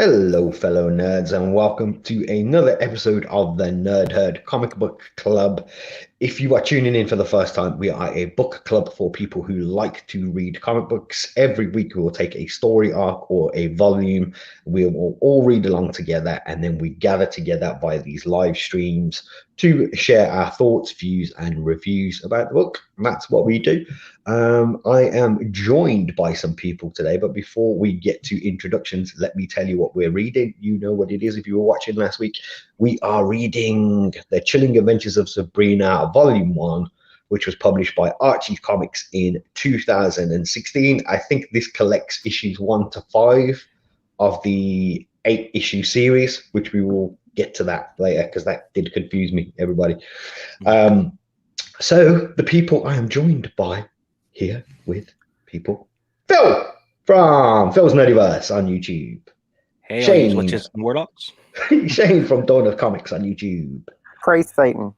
Hello, fellow nerds, and welcome to another episode of the Nerd Herd Comic Book Club. If you are tuning in for the first time, we are a book club for people who like to read comic books. Every week, we will take a story arc or a volume. We will all read along together, and then we gather together via these live streams to share our thoughts, views, and reviews about the book. And that's what we do. I am joined by some people today, but before we get to introductions, let me tell you what we're reading. You know what it is if you were watching last week. We are reading The Chilling Adventures of Sabrina, Volume 1, which was published by Archie Comics in 2016. I think this collects issues 1 to 5 of the 8-issue series, which we will get to that later because that did confuse me, everybody. So the people I am joined by here with people. Phil from Phil's Nerdyverse on YouTube. Hey, Shane. Witches and Warlocks. Shane from Dawn of Comics on YouTube. Praise Satan.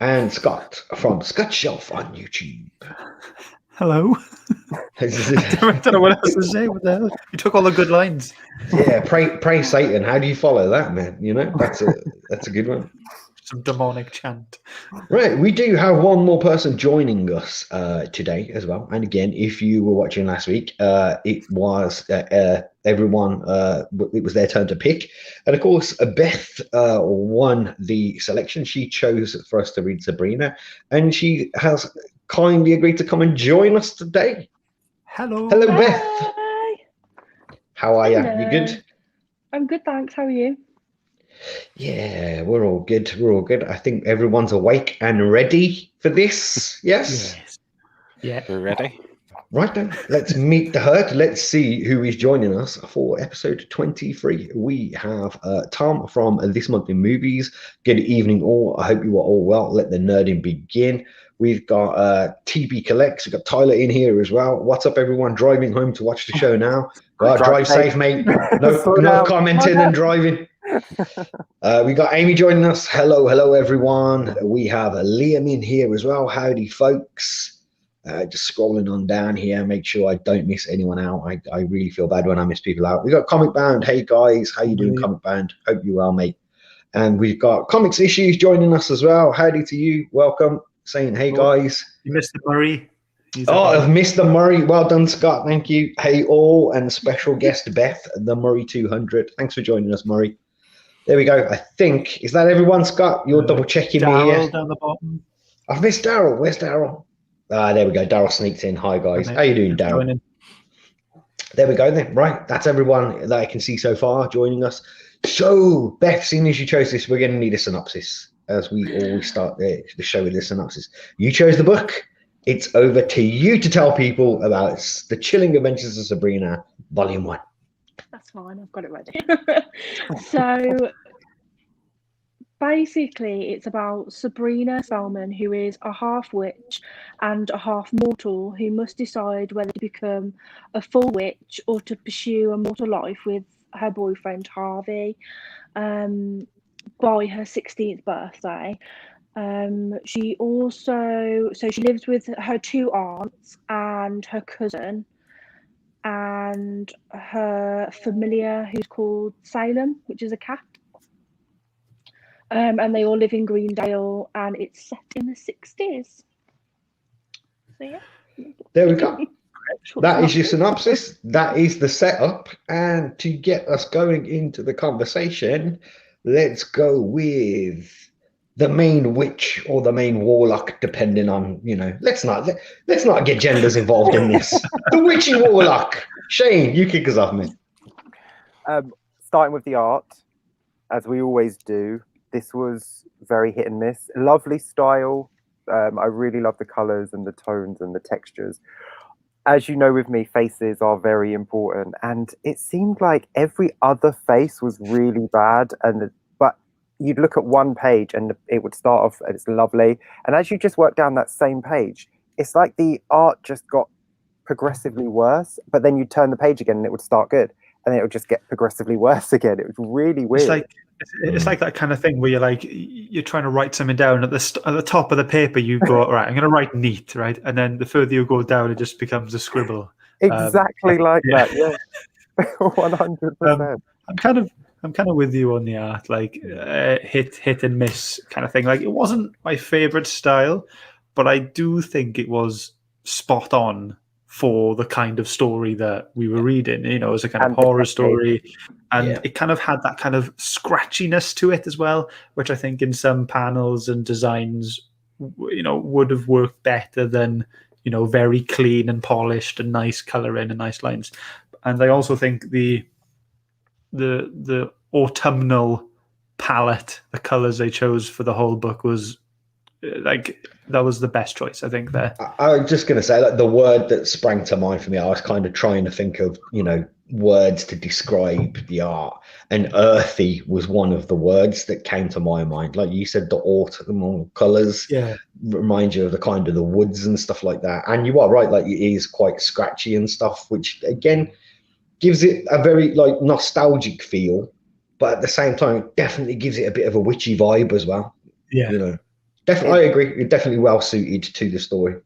And Scott from Scott Shelf on YouTube. Hello. I don't know what else to say. What the hell? You took all the good lines. Yeah, pray Satan. How do you follow that, man? You know, that's a good one. Some demonic chant. Right, we do have one more person joining us today as well. And again, if you were watching last week, it was everyone. It was their turn to pick, and of course, Beth won the selection. She chose for us to read Sabrina, and she has kindly agreed to come and join us today. Hello. Hello, Hi. Beth. How are you? You good? I'm good, thanks. How are you? Yeah, we're all good. We're all good. I think everyone's awake and ready for this. Yes? Yes. Yeah. We're ready. Right then, let's meet the herd. Let's see who is joining us for episode 23. We have Tom from This Month in Movies. Good evening, all. I hope you are all well. Let the nerding begin. We've got TB Collects. We've got Tyler in here as well. What's up, everyone? Driving home to watch the show now. Drive safe, mate. No commenting and driving. We got Amy joining us. Hello, everyone. We have Liam in here as well. Howdy, folks. Just scrolling on down here, make sure I don't miss anyone out. I really feel bad when I miss people out. We got Comic Bound. Hey guys, how you doing, Comic Bound? Hope you're well, mate. And we've got Comics Issues joining us as well. Howdy to you. Welcome. Saying hey guys. You missed Murray. I've missed the Murray. Well done, Scott. Thank you. Hey all, and special guest Beth, the Murray 200. Thanks for joining us, Murray. There we go. I think, is that everyone, Scott? You're double checking me here. Down the bottom. I've missed Daryl. Where's Daryl? There we go. Daryl sneaked in. Hi, guys. How you doing, Daryl? There we go then. Right. That's everyone that I can see so far joining us. So, Beth, seeing as you chose this, we're going to need a synopsis as we always start the show with a synopsis. You chose the book. It's over to you to tell people about The Chilling Adventures of Sabrina, Volume 1. That's fine. I've got it ready. So basically, it's about Sabrina Spellman, who is a half witch and a half mortal, who must decide whether to become a full witch or to pursue a mortal life with her boyfriend Harvey by her 16th birthday. She lives with her 2 aunts and her cousin and her familiar, who's called Salem, which is a cat. And they all live in Greendale, and it's set in the 60s. So yeah. There we go. That is your synopsis. That is the setup. And to get us going into the conversation, let's go with the main witch or the main warlock, depending on, let's not get genders involved in this. The witchy warlock. Shane, you kick us off, man. Starting with the art, as we always do. This was very hit and miss. Lovely style. I really love the colors and the tones and the textures. As you know, with me, faces are very important. And it seemed like every other face was really bad. But you'd look at one page and it would start off, and it's lovely. And as you just work down that same page, it's like the art just got progressively worse. But then you turn the page again and it would start good. And then it would just get progressively worse again. It was really weird. It's like that kind of thing where you're trying to write something down at the top of the paper. You go, right, I'm going to write neat, right, and then the further you go down, it just becomes a scribble. Exactly like that. Yeah, 100%. I'm kind of with you on the art, like hit and miss kind of thing. Like it wasn't my favorite style, but I do think it was spot on for the kind of story that we were reading. You know, it was a kind of And horror the story, and Yeah. it kind of had that kind of scratchiness to it as well, which I think in some panels and designs, you know, would have worked better than, you know, very clean and polished and nice coloring and nice lines. And I also think the autumnal palette, the colors they chose for the whole book was like that was the best choice, I think. There, I was just going to say, like, the word that sprang to mind for me, I was kind of trying to think of, you know, words to describe the art, and earthy was one of the words that came to my mind. Like you said, the autumnal colors remind you of the kind of the woods and stuff like that. And you are right, like it is quite scratchy and stuff, which again gives it a very like nostalgic feel, but at the same time, it definitely gives it a bit of a witchy vibe as well. Yeah. You know, definitely, I agree. It's definitely well suited to the story.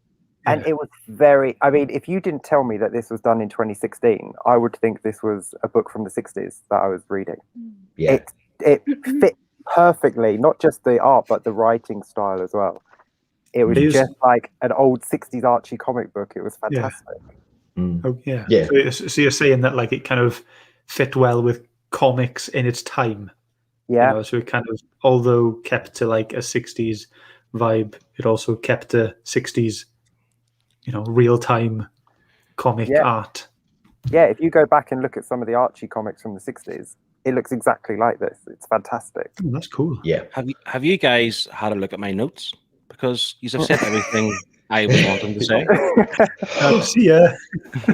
And it was very, I mean, if you didn't tell me that this was done in 2016, I would think this was a book from the 60s that I was reading. Yeah. It fit perfectly, not just the art, but the writing style as well. It was just like an old 60s Archie comic book. It was fantastic. Oh, yeah. Yeah. So you're saying that like it kind of fit well with comics in its time. Yeah. You know, so it kind of, although kept to like a 60s vibe, it also kept a 60s, you know, real-time comic art. Yeah, if you go back and look at some of the Archie comics from the 60s, it looks exactly like this. It's fantastic. Oh, that's cool. Yeah. Have you guys had a look at my notes? Because you have said everything I was wanting to say. Yeah.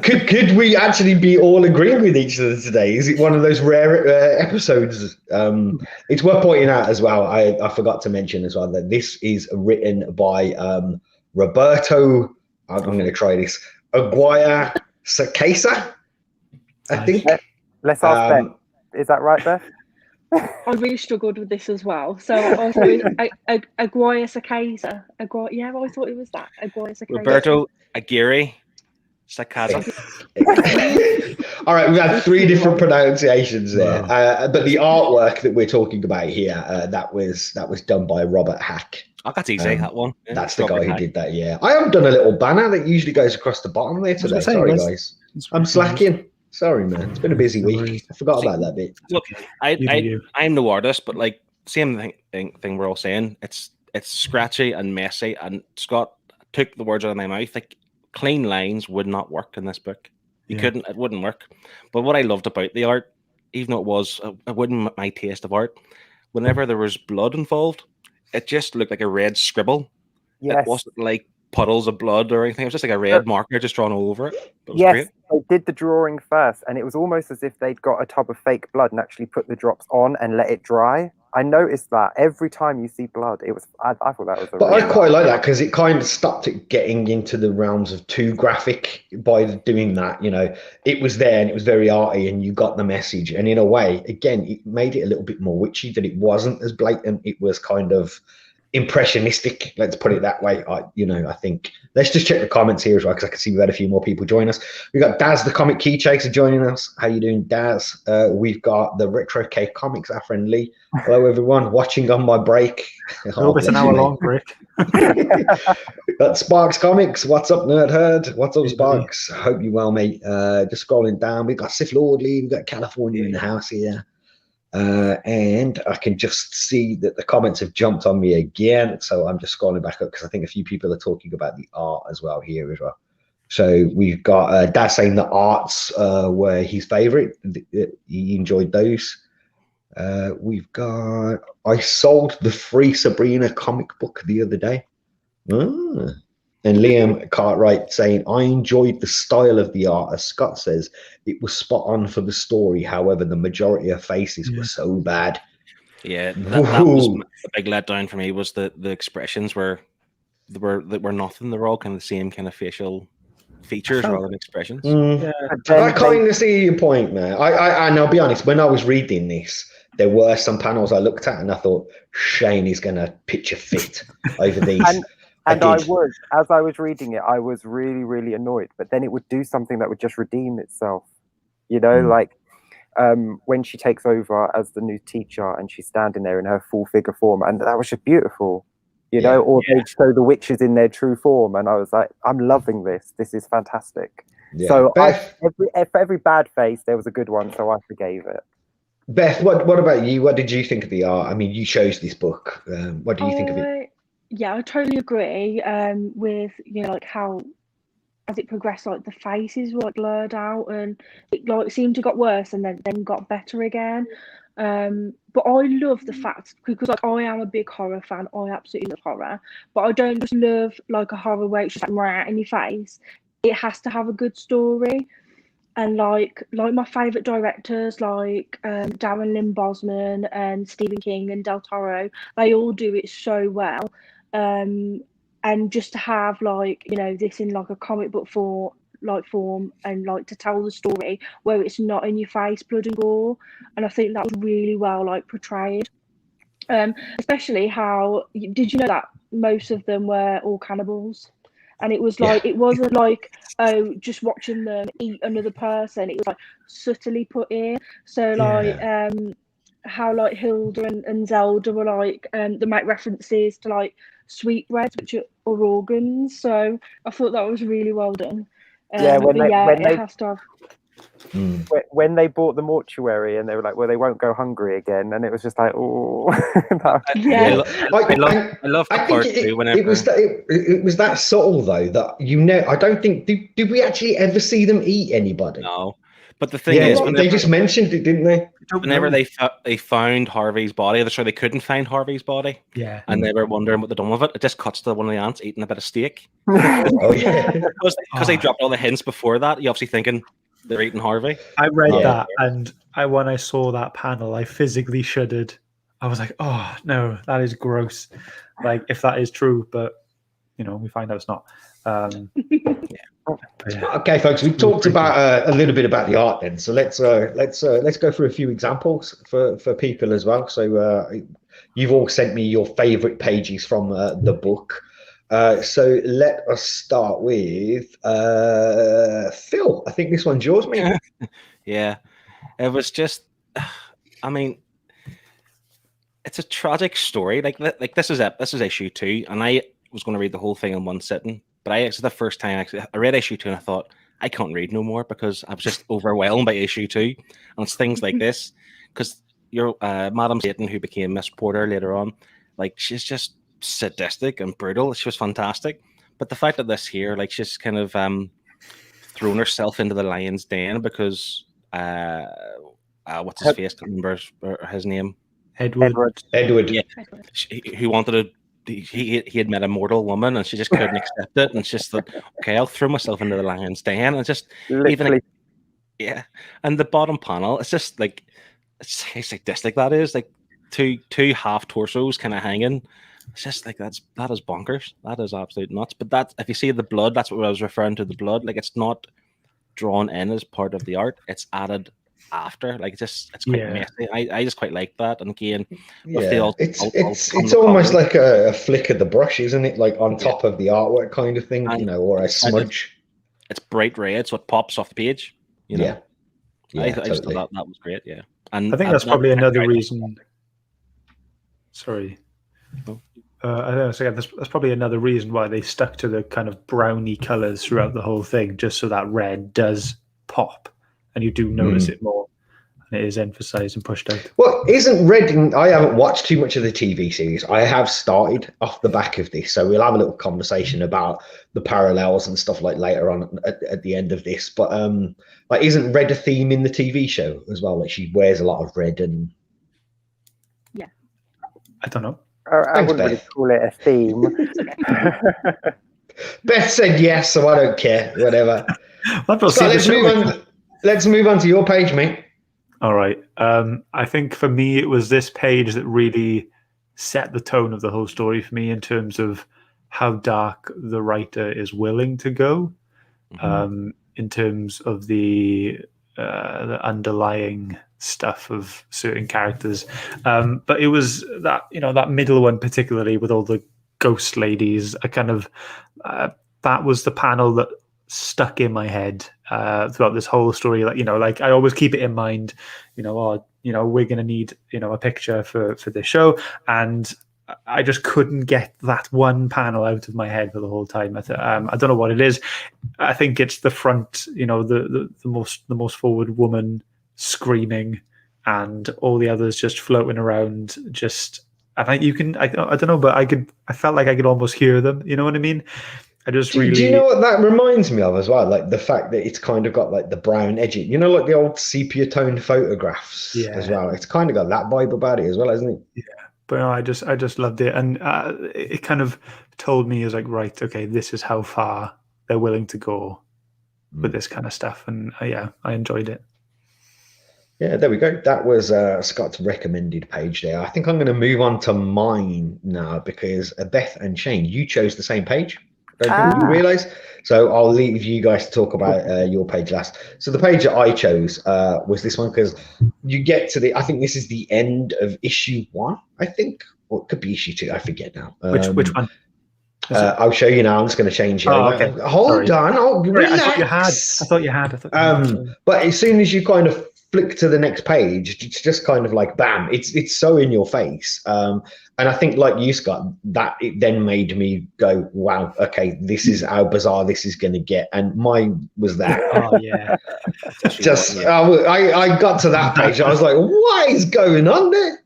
Could we actually be all agreeing with each other today? Is it one of those rare episodes? It's worth pointing out as well. I forgot to mention as well that this is written by Roberto. I'm going to try this. Aguirre Sacasa, I think. Let's ask Beth. Is that right, Beth? I really struggled with this as well. So also Aguirre Sacasa. Yeah, I thought it was that. Aguirre Sacasa. Roberto Aguirre Sacasa. All right, we had 3 different pronunciations there. But the artwork that we're talking about here, that was done by Robert Hack. Oh, that's easy, that one. Yeah, that's the guy who did that, yeah. I have done a little banner that usually goes across the bottom there today. Sorry, guys. I'm slacking. Sorry, man. It's been a busy week. I forgot about that bit. Look, I'm no artist, but like same thing we're all saying. It's scratchy and messy, and Scott took the words out of my mouth. Like clean lines would not work in this book. It wouldn't work. But what I loved about the art, even though it wasn't my taste of art, whenever there was blood involved, it just looked like a red scribble. Yes. It wasn't like puddles of blood or anything. It was just like a red marker just drawn over it. It was great. They did the drawing first, and it was almost as if they'd got a tub of fake blood and actually put the drops on and let it dry. I noticed that every time you see blood, it was. I thought that was. I quite like that because it kind of stopped it getting into the realms of too graphic by doing that. You know, it was there and it was very arty, and you got the message. And in a way, again, it made it a little bit more witchy. That it wasn't as blatant. It was kind of impressionistic, let's put it that way. I think let's just check the comments here as well, because I can see we've had a few more people join us. We've got Daz the Comic Key Chaser joining us. How you doing, Daz? We've got the Retro K Comics, our friend Lee. Hello everyone, watching on my break. It's an hour long break. Got Sparks Comics. What's up, Nerd Herd? What's up, Sparks? Hope you well, mate. Just scrolling down, we've got Sif Lordley, we've got California in the house here. And I can just see that the comments have jumped on me again. So I'm just scrolling back up because I think a few people are talking about the art as well here as well. So we've got Dad saying the arts were his favorite. He enjoyed those. We've got, I sold the free Sabrina comic book the other day. And Liam Cartwright saying, I enjoyed the style of the art. As Scott says, it was spot on for the story. However, the majority of faces were so bad. Yeah, that was a big letdown for me. Was the expressions were nothing. They were all kind of the same kind of facial features rather than expressions. I kind of see your point, man. And I'll be honest, when I was reading this, there were some panels I looked at and I thought Shane is going to pitch a fit over these. And as I was reading it, I was really, really annoyed. But then it would do something that would just redeem itself. You know, like when she takes over as the new teacher and she's standing there in her full figure form, and that was just beautiful, you know. Or they show the witches in their true form, and I was like, I'm loving this. This is fantastic. Yeah. So Beth, for every bad face, there was a good one, so I forgave it. Beth, what about you? What did you think of the art? I mean, you chose this book. What do you think of it? Yeah, I totally agree. With like how as it progressed, like the faces were like blurred out, and it like seemed to got worse and then got better again. But I love the fact, because like I am a big horror fan. I absolutely love horror, but I don't just love like a horror where it's just like right in your face. It has to have a good story. And like my favorite directors, like Darren Lynn Bosman and Stephen King and Del Toro, they all do it so well. And just to have like this in like a comic book form, and like to tell the story where it's not in your face, blood and gore, and I think that was really well like portrayed. Especially how did you know that most of them were all cannibals? And it was like, it wasn't like, oh, just watching them eat another person. It was like subtly put in. So like how like Hilda and Zelda were like, they make references to like sweetbreads, which are organs. So I thought that was really well done. It has to have. When they bought the mortuary and they were like, well, they won't go hungry again, and it was just like, oh. I love the part too. Whenever it was that subtle though that I don't think did we actually ever see them eat anybody? No, but the thing is, they just mentioned it, didn't they? Whenever they found Harvey's body, they couldn't find Harvey's body. Yeah, and they were wondering what they'd done with it. It just cuts to one of the ants eating a bit of steak. Oh yeah, because they dropped all the hints before that. You're obviously thinking they're eating Harvey. I read that, and when I saw that panel, I physically shuddered. I was like, "Oh no, that is gross." Like, if that is true, but we find out it's not. Okay, folks, we've talked about a little bit about the art then, so let's go through a few examples for people as well. So you've all sent me your favorite pages from the book. So let us start with Phil. I think this one's yours, mate. Yeah, it was just, I mean, it's a tragic story. Like this is issue 2, and I was going to read the whole thing in one sitting, but it's the first time I read issue 2, and I thought I can't read no more because I was just overwhelmed by issue 2, and it's things like this, because your Madam Satan, who became Miss Porter later on, like she's just sadistic and brutal. She was fantastic, but the fact that this here, like, she's kind of thrown herself into the lion's den because what's his face? I can't remember his name. Edward. Yeah, who wanted he had met a mortal woman, and she just couldn't accept it, and just thought, okay, I'll throw myself into the lion's den, and just Literally. And the bottom panel, it's just like it's sadistic. That is like two half torsos kind of hanging. It's just like that is bonkers. That is absolute nuts. But that, if you see the blood, that's what I was referring to. The blood, like, it's not drawn in as part of the art; it's added after. Like, it's quite messy. I just quite like that. And again, it's almost like a flick of the brush, isn't it? Like on top of the artwork kind of thing, or a smudge. It's bright red, so it pops off the page. I just thought that was great. Yeah, and I think that's probably another reason. Sorry. I think that's probably another reason why they stuck to the kind of browny colors throughout the whole thing, just so that red does pop and you do notice it more, and it is emphasized and pushed out. Well, isn't red? I haven't watched too much of the TV series. I have started off the back of this, so we'll have a little conversation about the parallels and stuff like later on at the end of this. But like, isn't red a theme in the TV show as well? Like, she wears a lot of red, and I don't know. I wouldn't really call it a theme. Beth said yes, so I don't care. Whatever. So let's move on to your page, mate. All right. I think for me, it was this page that really set the tone of the whole story for me in terms of how dark the writer is willing to go, in terms of the underlying stuff of certain characters, but it was that that middle one particularly with all the ghost ladies. I kind of that was the panel that stuck in my head throughout this whole story. Like I always keep it in mind, we're going to need, a picture for this show. And I just couldn't get that one panel out of my head for the whole time. I don't know what it is. I think it's the front, the most forward woman screaming, and all the others just floating around. And I don't know, but I felt like I could almost hear them. You know what I mean? Do you know what that reminds me of as well? Like the fact that it's kind of got like the brown edging, like the old sepia tone photographs as well. It's kind of got that vibe about it as well, hasn't it? Yeah. But no, I just loved it, and it kind of told me, is like, right, okay, this is how far they're willing to go with this kind of stuff, and I enjoyed it. Yeah, there we go. That was Scott's recommended page there. I think I'm going to move on to mine now, because Beth and Shane, you chose the same page. You realise? So I'll leave you guys to talk about your page last. So the page that I chose was this one, because you get to I think this is the end of issue 1, I think. Or it could be issue 2, I forget now. Which one? I'll show you now. I'm just going to change it. Okay. Hold on. Relax. I thought you had. But as soon as you kind of flick to the next page, it's just kind of like bam, it's so in your face. And I think, like you, Scott, that it then made me go, wow, okay, this is how bizarre this is going to get. And mine was that. Oh yeah. I got to that page, I was like, what is going on there?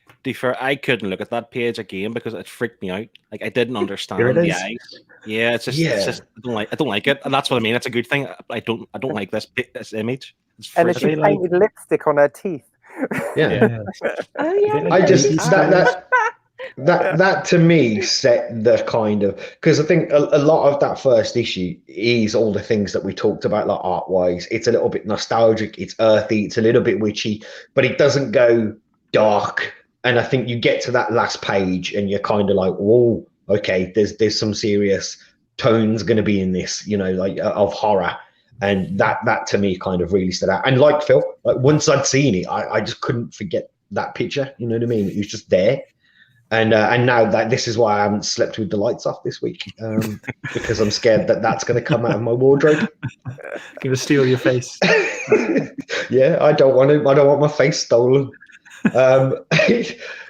To be fair, I couldn't look at that page again because it freaked me out. Like, I didn't understand the eyes. Yeah, it's just I don't like it, and that's what I mean. It's a good thing. I don't like this image. And she painted lipstick on her teeth. Yeah. Oh yeah. I just that to me set the kind of, because I think a lot of that first issue is all the things that we talked about, like art wise. It's a little bit nostalgic, it's earthy, it's a little bit witchy, but it doesn't go dark. And I think you get to that last page and you're kind of like, whoa, okay, there's some serious tones going to be in this, like of horror. And that to me kind of really stood out. And like Phil, like once I'd seen it, I just couldn't forget that picture. You know what I mean? It was just there. And now that this is why I haven't slept with the lights off this week, because I'm scared that that's going to come out of my wardrobe. Going to steal your face. Yeah, I don't want my face stolen.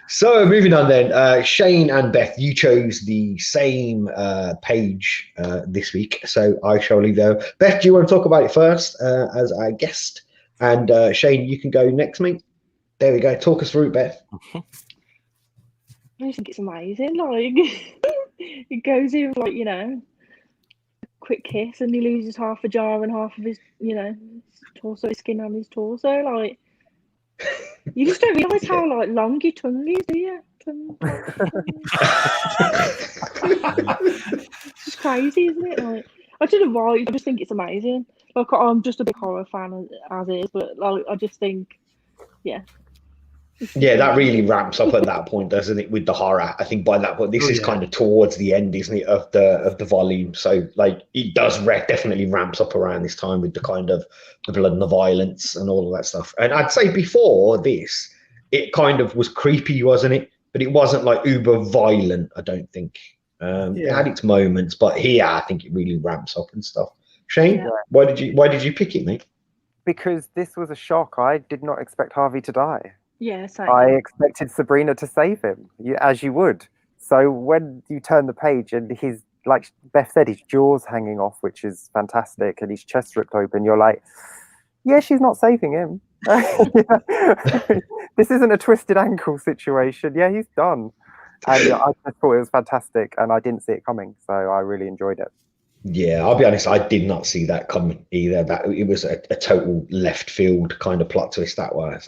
So moving on then, Shane and Beth, you chose the same page this week, so I shall leave there. Beth, do you want to talk about it first as our guest? And Shane, you can go next, mate. There we go. Talk us through it, Beth. I think it's amazing. Like, it goes in like, a quick kiss, and he loses half a jar and half of his, torso, his skin on his torso. Like, you just don't realise how like long your tongue is, do you? It's just crazy, isn't it? Like, I don't know why. I just think it's amazing. Like, I'm just a big horror fan as is, but like, I just think, yeah. Yeah, that really ramps up at that point, doesn't it? With the horror, I think by that point, this is kind of towards the end, isn't it, of the volume? So, like, it does definitely ramps up around this time with the kind of the blood and the violence and all of that stuff. And I'd say before this, it kind of was creepy, wasn't it? But it wasn't like uber violent, I don't think. It had its moments, but here I think it really ramps up and stuff. Shane, why did you pick it, mate? Because this was a shock. I did not expect Harvey to die. Yeah, same. I expected Sabrina to save him, as you would. So when you turn the page and his, like Beth said, his jaw's hanging off, which is fantastic, and his chest ripped open, you're like, yeah, she's not saving him. This isn't a twisted ankle situation. Yeah, he's done. And I just thought it was fantastic, and I didn't see it coming, so I really enjoyed it. Yeah, I'll be honest, I did not see that coming either. That it was a total left field kind of plot twist. That was.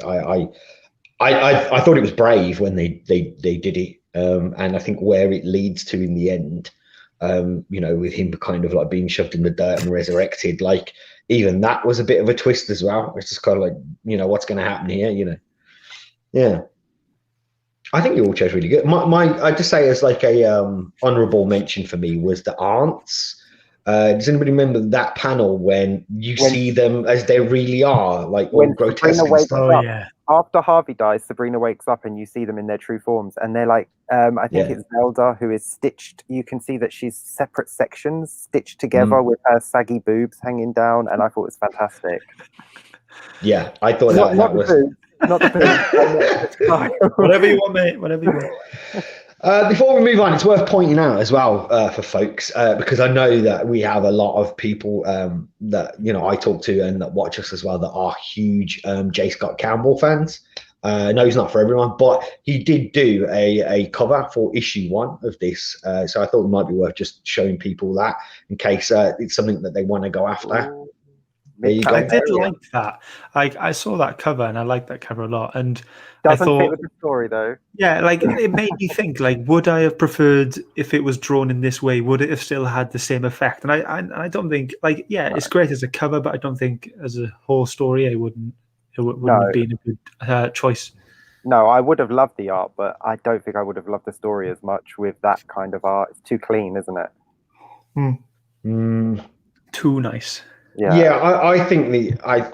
I thought it was brave when they did it, and I think where it leads to in the end, with him kind of like being shoved in the dirt and resurrected, like even that was a bit of a twist as well. It's just kind of like, what's going to happen here, Yeah, I think you all chose really good. I just say as like a honourable mention for me was the aunts. Does anybody remember that panel when you see them as they really are, like all grotesque and stuff? Oh, yeah. after Harvey dies, Sabrina wakes up and you see them in their true forms, and they're like, I think it's Zelda who is stitched. You can see that she's separate sections stitched together with her saggy boobs hanging down, and I thought it was fantastic. Yeah, I thought that was boobs, not the boobs. Whatever you want, mate. Whatever you want. Before we move on, it's worth pointing out as well for folks, because I know that we have a lot of people that I talk to and that watch us as well that are huge J. Scott Campbell fans. No, he's not for everyone, but he did do a cover for issue 1 of this, so I thought it might be worth just showing people that in case it's something that they want to go after. There you go. I did like that. I saw that cover and I liked that cover a lot. And doesn't I thought, fit with the story though. Yeah, like it made me think, like, would I have preferred if it was drawn in this way? Would it have still had the same effect? And I don't think, like, yeah, it's great as a cover, but I don't think as a whole story, it wouldn't have been a good choice. No, I would have loved the art, but I don't think I would have loved the story as much with that kind of art. It's too clean, isn't it? Too nice. Yeah, I think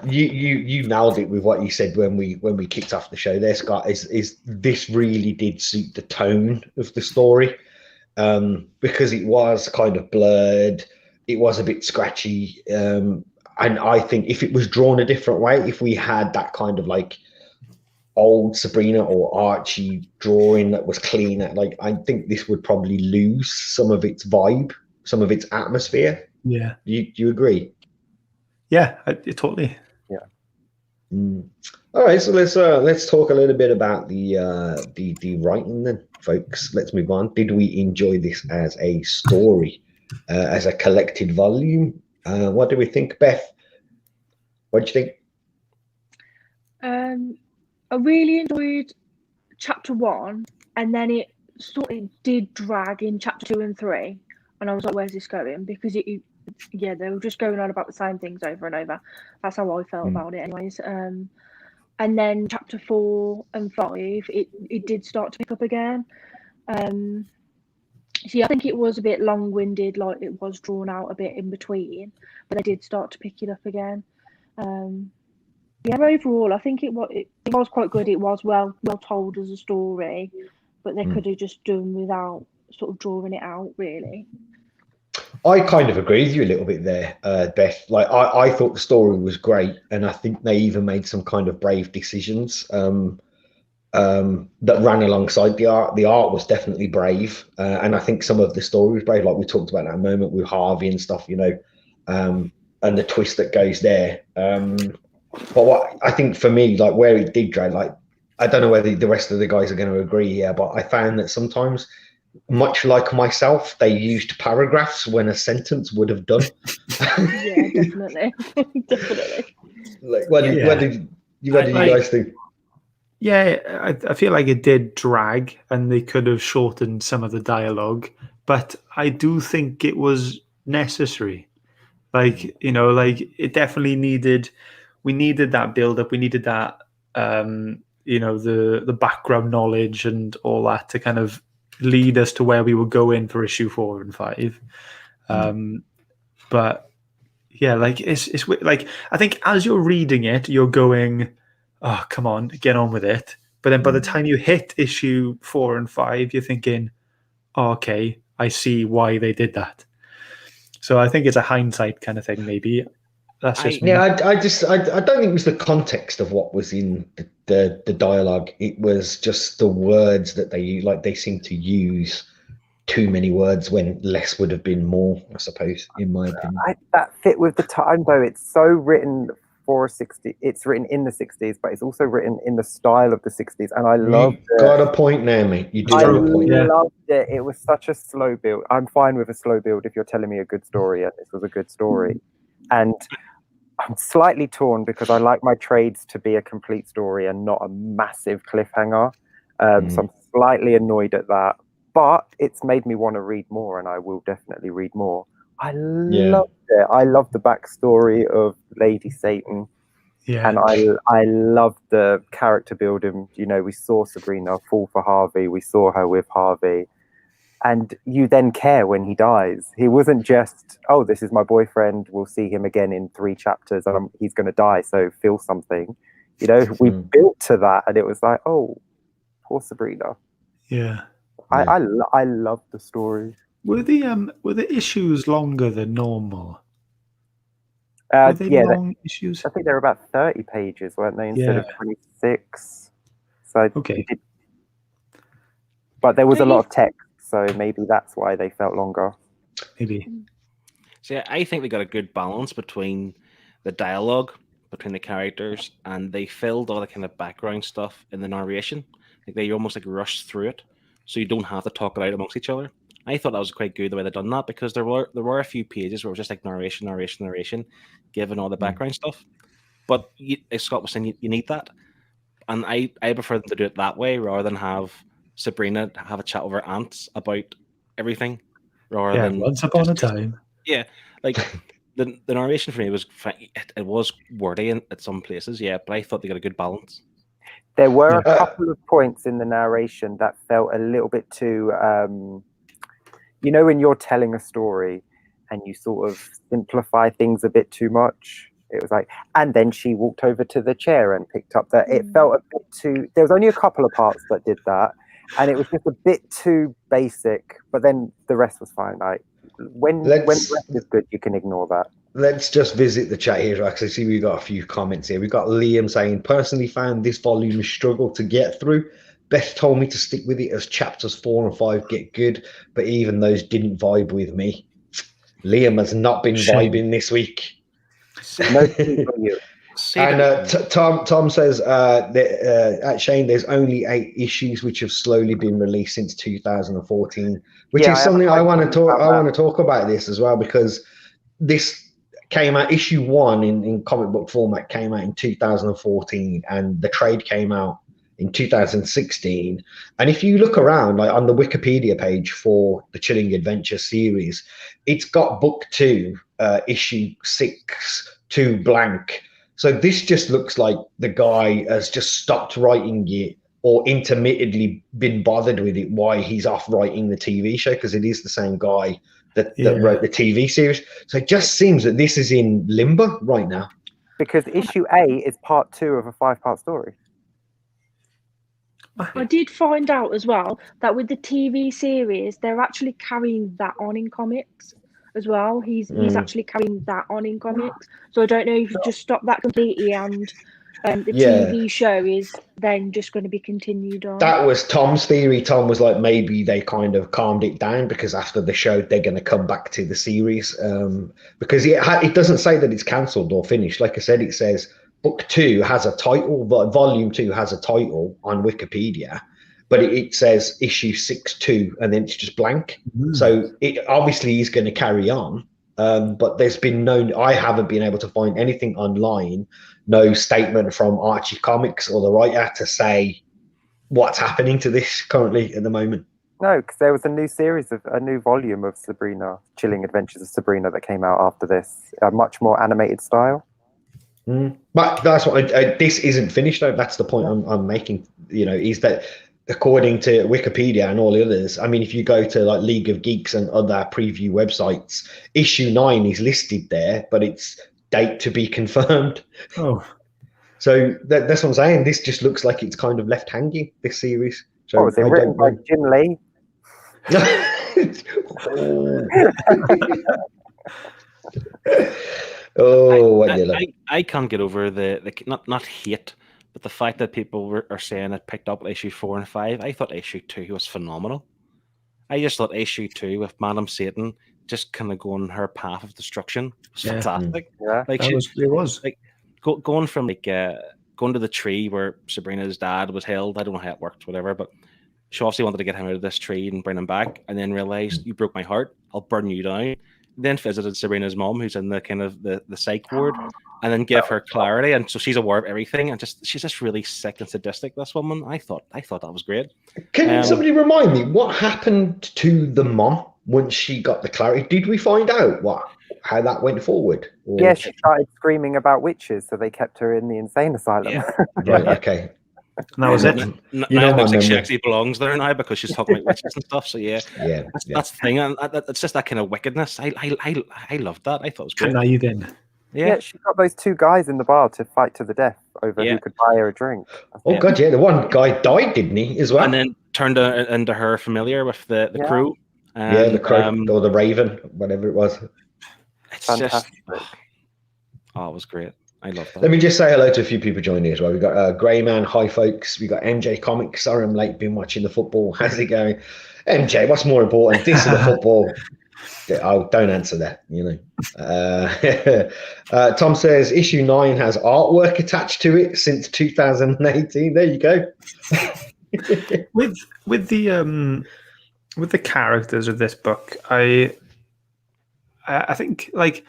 you nailed it with what you said when we kicked off the show there, Scott. Is this really did suit the tone of the story, because it was kind of blurred, it was a bit scratchy, and I think if it was drawn a different way, if we had that kind of like old Sabrina or Archie drawing that was cleaner, like I think this would probably lose some of its vibe, some of its atmosphere. Yeah, you agree? Yeah, totally. Yeah. All right, so let's talk a little bit about the writing then, folks. Let's move on. Did we enjoy this as a story, as a collected volume? What do we think, Beth? What do you think? I really enjoyed chapter 1, and then it did drag in chapter 2 and 3, and I was like, "Where's this going?" Because they were just going on about the same things over and over. That's how I felt about it anyways. And then chapter 4 and 5, it did start to pick up again. So I think it was a bit long-winded, like it was drawn out a bit in between, but they did start to pick it up again. Overall, I think it was quite good. It was well told as a story, but they could have just done without sort of drawing it out, really. I kind of agree with you a little bit there, Beth. Like I thought the story was great, and I think they even made some kind of brave decisions that ran alongside the art. The art was definitely brave, and I think some of the story was brave, like we talked about that moment with Harvey and stuff, and the twist that goes there. But what I think for me, like where it did drag, like I don't know whether the rest of the guys are going to agree here, but I found that sometimes, much like myself, they used paragraphs when a sentence would have done. Yeah, definitely. Definitely. Like, what did you guys think? Yeah, I feel like it did drag, and they could have shortened some of the dialogue, but I do think it was necessary. Like, it definitely needed. We needed that build up. We needed that, the background knowledge and all that to kind of lead us to where we were going for issue 4 and 5. But yeah, like it's like, I think as you're reading it, you're going, "Oh, come on, get on with it." But then by the time you hit issue 4 and 5, you're thinking, "Oh, okay, I see why they did that." So I think it's a hindsight kind of thing, maybe. That's just me. I don't think it was the context of what was in the dialogue. It was just the words that they seemed to use too many words when less would have been more, I suppose, in my opinion. That fit with the time though. It's so written for 60. It's written in the 60s, but it's also written in the style of the 60s, and I loved it. Got a point now, mate. You did I have a point. loved it. It was such a slow build. I'm fine with a slow build if you're telling me a good story, and this was a good story. And I'm slightly torn because I like my trades to be a complete story and not a massive cliffhanger. So I'm slightly annoyed at that, but it's made me want to read more, and I will definitely read more. I loved it. I loved the backstory of Lady Satan. Yeah. And I loved the character building. We saw Sabrina fall for Harvey. We saw her with Harvey. And you then care when he dies. He wasn't just, "Oh, this is my boyfriend. We'll see him again in 3 chapters and he's going to die, so feel something." You know, we built to that, and it was like, oh, poor Sabrina. Yeah. I love the story. Were the issues longer than normal? Were they long issues? I think they were about 30 pages, weren't they, instead of 26? So okay. But there was a lot of text, so maybe that's why they felt longer. Maybe. So I think they got a good balance between the dialogue between the characters, and they filled all the kind of background stuff in the narration. Like they almost like rushed through it, so you don't have to talk it out amongst each other. I thought that was quite good the way they done that, because there were a few pages where it was just like narration, given all the background stuff. But as Scott was saying, you need that, and I prefer them to do it that way rather than have Sabrina have a chat with her aunts about everything, rather than once upon a time. Yeah, like the narration for me was it was wordy at some places, but I thought they got a good balance. There were a couple of points in the narration that felt a little bit too, you know, when you're telling a story and you sort of simplify things a bit too much. It was like, and then she walked over to the chair and picked up that. It felt a bit too. There was only a couple of parts that did that, and it was just a bit too basic. But then the rest was fine. Like when the rest is good, you can ignore that. Let's just visit the chat here, because I see we've got a few comments here. We've got Liam saying, personally found this volume struggle to get through. Beth told me to stick with it as chapters 4 and 5 get good, but even those didn't vibe with me. Liam has not been vibing this week. And Tom says at Shane, there's only 8 issues which have slowly been released since 2014, which is something I want to talk. I want to talk about this as well, because this came out, issue 1 in comic book format came out in 2014, and the trade came out in 2016. And if you look around, like on the Wikipedia page for the Chilling Adventures series, it's got book 2, issue 6 to blank. So this just looks like the guy has just stopped writing it, or intermittently been bothered with it while he's off writing the TV show, because it is the same guy that wrote the TV series. So it just seems that this is in limbo right now. Because issue 8 is part 2 of a 5-part story. I did find out as well that with the TV series, they're actually carrying that on in comics as well. He's actually carrying that on in comics. So I don't know if you just stop that completely, and the TV show is then just going to be continued on. That was Tom's theory. Tom was like, maybe they kind of calmed it down because after the show they're going to come back to the series, because it doesn't say that it's cancelled or finished. Like I said, it says book 2 has a title, but volume 2 has a title on Wikipedia, but it says issue 6-2, and then it's just blank. So it obviously is going to carry on, but there's been I haven't been able to find anything online, no statement from Archie Comics or the writer to say what's happening to this currently at the moment. No, because there was a new volume of Sabrina, Chilling Adventures of Sabrina, that came out after this, a much more animated style. But that's what this isn't finished though. That's the point I'm making, is that according to Wikipedia and all the others, I mean, if you go to like League of Geeks and other preview websites, issue 9 is listed there, but it's date to be confirmed. So that's what I'm saying. This just looks like it's kind of left hanging, this series. So is it written by Jim Lee? I can't get over the not hate, but the fact that people are saying it picked up issue 4 and 5. I thought issue 2 was phenomenal. I just thought issue 2 with Madam Satan just kind of going her path of destruction was fantastic. Like it was like going from going to the tree where Sabrina's dad was held. I don't know how it worked, whatever, but she obviously wanted to get him out of this tree and bring him back, and then realized, you broke my heart, I'll burn you down. Then visited Sabrina's mom, who's in the kind of the psych ward, and then give her clarity, and so she's aware of everything, and she's just really sick and sadistic, this woman. I thought that was great. Can somebody remind me what happened to the mom once she got the clarity? Did we find out how that went forward? Or... Yeah, she started screaming about witches, so they kept her in the insane asylum. Yeah. Right, okay. And that was it. Now it looks like she actually belongs there now because she's talking about witches and stuff. So that's the thing, and it's just that kind of wickedness. I loved that. I thought it was great. Conniving. Yeah, she got those two guys in the bar to fight to the death over who could buy her a drink. Oh God, yeah, the one guy died, didn't he, as well? And then turned into her familiar with the crew. And, the crow or the raven, whatever it was. It's Fantastic. just, it was great. I love that. Let me just say hello to a few people joining as well. We've got Greyman, hi folks. We've got MJ Comics. Sorry I'm late, been watching the football. How's it going? MJ, what's more important, this or the football? Oh, don't answer that, Tom says issue 9 has artwork attached to it since 2018. There you go. with the characters of this book, I think I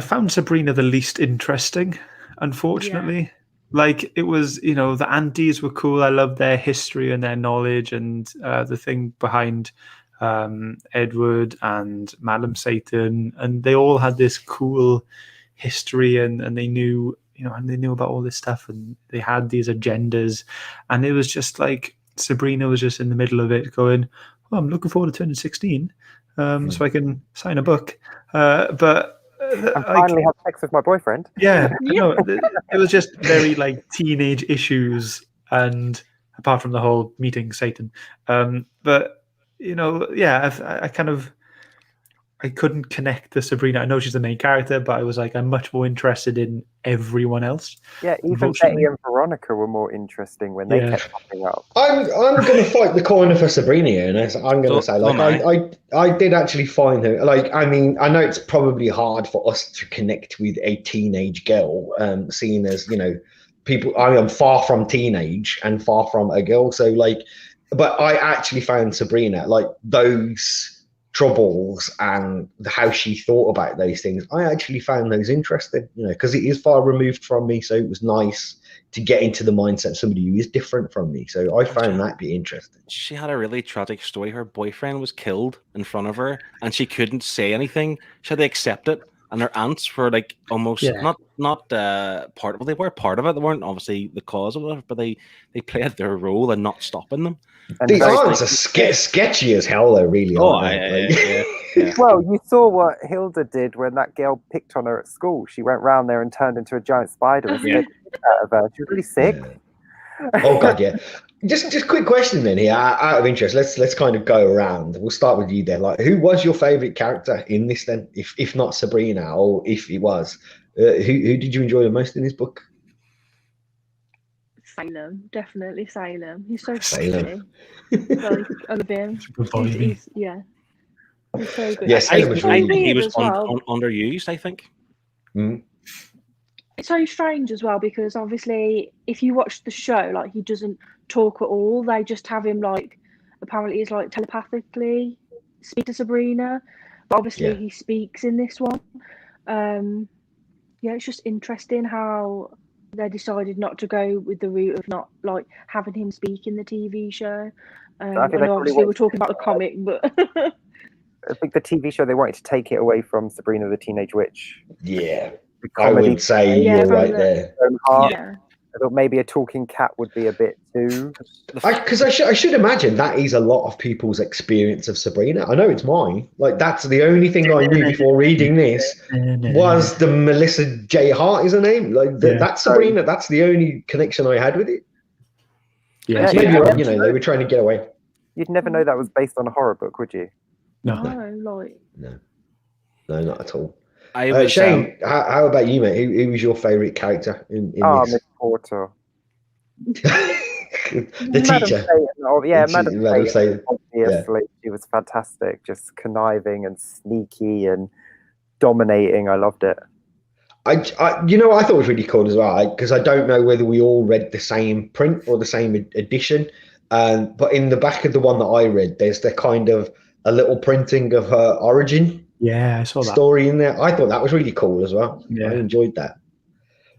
found Sabrina the least interesting, unfortunately. Yeah. Like, it was, the aunties were cool. I loved their history and their knowledge, and the thing behind Edward and Madam Satan, and they all had this cool history, and they knew, and they knew about all this stuff, and they had these agendas, and it was just like Sabrina was just in the middle of it going, "Oh, I'm looking forward to turning 16, so I can sign a book." But and finally have sex with my boyfriend. Yeah, no, it was just very teenage issues, and apart from the whole meeting Satan, but I couldn't connect to Sabrina. I know she's the main character, but I was I'm much more interested in everyone else. Yeah, even Betty and Veronica were more interesting when they kept popping up. I'm going to fight the corner for Sabrina here, and I'm going to say, I did actually find her. I know it's probably hard for us to connect with a teenage girl, seeing as people. I am far from teenage and far from a girl, so but I actually found Sabrina those troubles and how she thought about those things. I actually found those interesting, because it is far removed from me. So it was nice to get into the mindset of somebody who is different from me. So I found that be interesting. She had a really tragic story. Her boyfriend was killed in front of her, and she couldn't say anything. She had to accept it. And their aunts were almost not part of it. They were part of it. They weren't obviously the cause of it, but they played their role in not stopping them. And these aunts are sketchy as hell, though, really. Yeah. Well, you saw what Hilda did when that girl picked on her at school. She went round there and turned into a giant spider and scared the shit out of her. She was really sick. Yeah. Oh God, yeah. Just quick question then here, out of interest. Let's kind of go around. We'll start with you then. Who was your favorite character in this then? If not Sabrina, or if it was, who did you enjoy the most in this book? Salem, definitely Salem. He's so Salem. funny. I love him. He's so good. Yes, I think he was well. underused, I think. Mm. It's so strange as well, because obviously if you watch the show, he doesn't talk at all. They just have him apparently he's telepathically speak to Sabrina, but obviously he speaks in this one. It's just interesting how they decided not to go with the route of not having him speak in the TV show. I know obviously we're talking about the comic, but I think the TV show, they wanted to take it away from Sabrina the Teenage Witch. Yeah, I would say you're right there. Yeah. I thought maybe a talking cat would be a bit too. Because I should imagine that is a lot of people's experience of Sabrina. I know it's mine. That's the only thing I knew before reading this was the Melissa J. Hart is her name. That's Sabrina. That's the only connection I had with it. Yeah, maybe they were trying to get away. You'd never know that was based on a horror book, would you? no, No, not at all. Shane, how about you, mate? Who was your favourite character in this? Miss Porter. The teacher. Madam Satan. Obviously, she was fantastic. Just conniving and sneaky and dominating. I loved it. I thought it was really cool as well, because I don't know whether we all read the same print or the same edition, but in the back of the one that I read, there's the kind of a little printing of her origin. Yeah, I saw that story in there. I thought that was really cool as well. Yeah. I enjoyed that.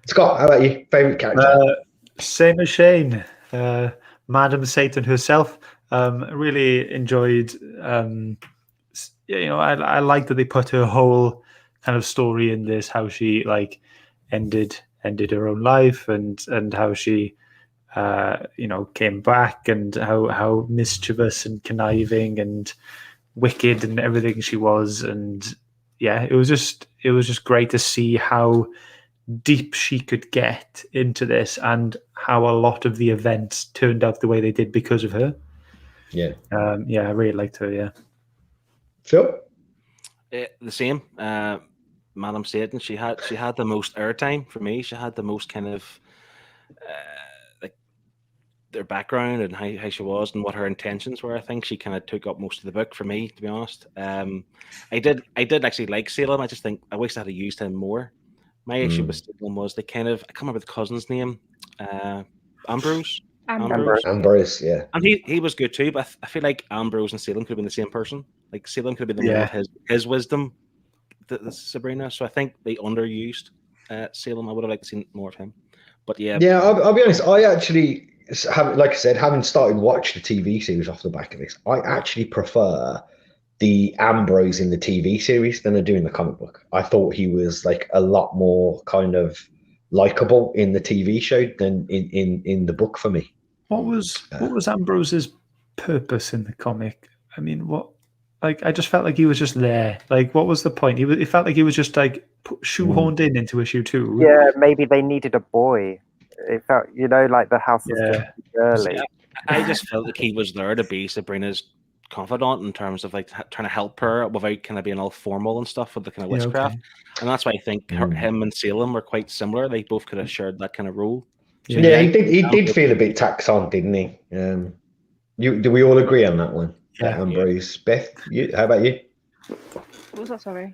Scott, how about you? Favorite character? Same as Shane. Madam Satan herself. Really enjoyed. I like that they put her whole kind of story in this. How she ended her own life, and how she came back, and how mischievous and conniving and wicked and everything she was, and yeah, it was just great to see how deep she could get into this and how a lot of the events turned out the way they did because of her. Yeah. Yeah, I really liked her. Yeah. Phil? The same. Madam Satan, she had the most airtime for me. She had the most kind of like their background and how she was and what her intentions were. I think she kind of took up most of the book for me, to be honest. I did actually like Salem. I just think I wish I had used him more. My issue with Salem was they kind of, I can't remember the cousin's name, Ambrose. Ambrose, yeah. And he was good too, but I feel like Ambrose and Salem could have been the same person. Like Salem could have been the one with his wisdom, the Sabrina. So I think they underused Salem. I would have liked to see more of him. But yeah. Yeah, I'll be honest. I actually, like I said, having started watching the TV series off the back of this, I actually prefer the Ambrose in the TV series than I do in the comic book. I thought he was like a lot more kind of likable in the TV show than in the book for me. What was Ambrose's purpose in the comic? I mean, what? Like, I just felt like he was just there. Like, what was the point? It felt like he was just like shoehorned into issue 2. Yeah, maybe they needed a boy. It felt, like the house was just early. Yeah, I just felt like he was there to be Sabrina's confidant in terms of like trying to help her without kind of being all formal and stuff with the kind of witchcraft. And that's why I think him and Salem were quite similar. They both could have shared that kind of role. So, yeah, he did feel a bit taxed on, didn't he? Do we all agree on that one? Yeah. Ambrose. Beth, how about you? What was that? Sorry.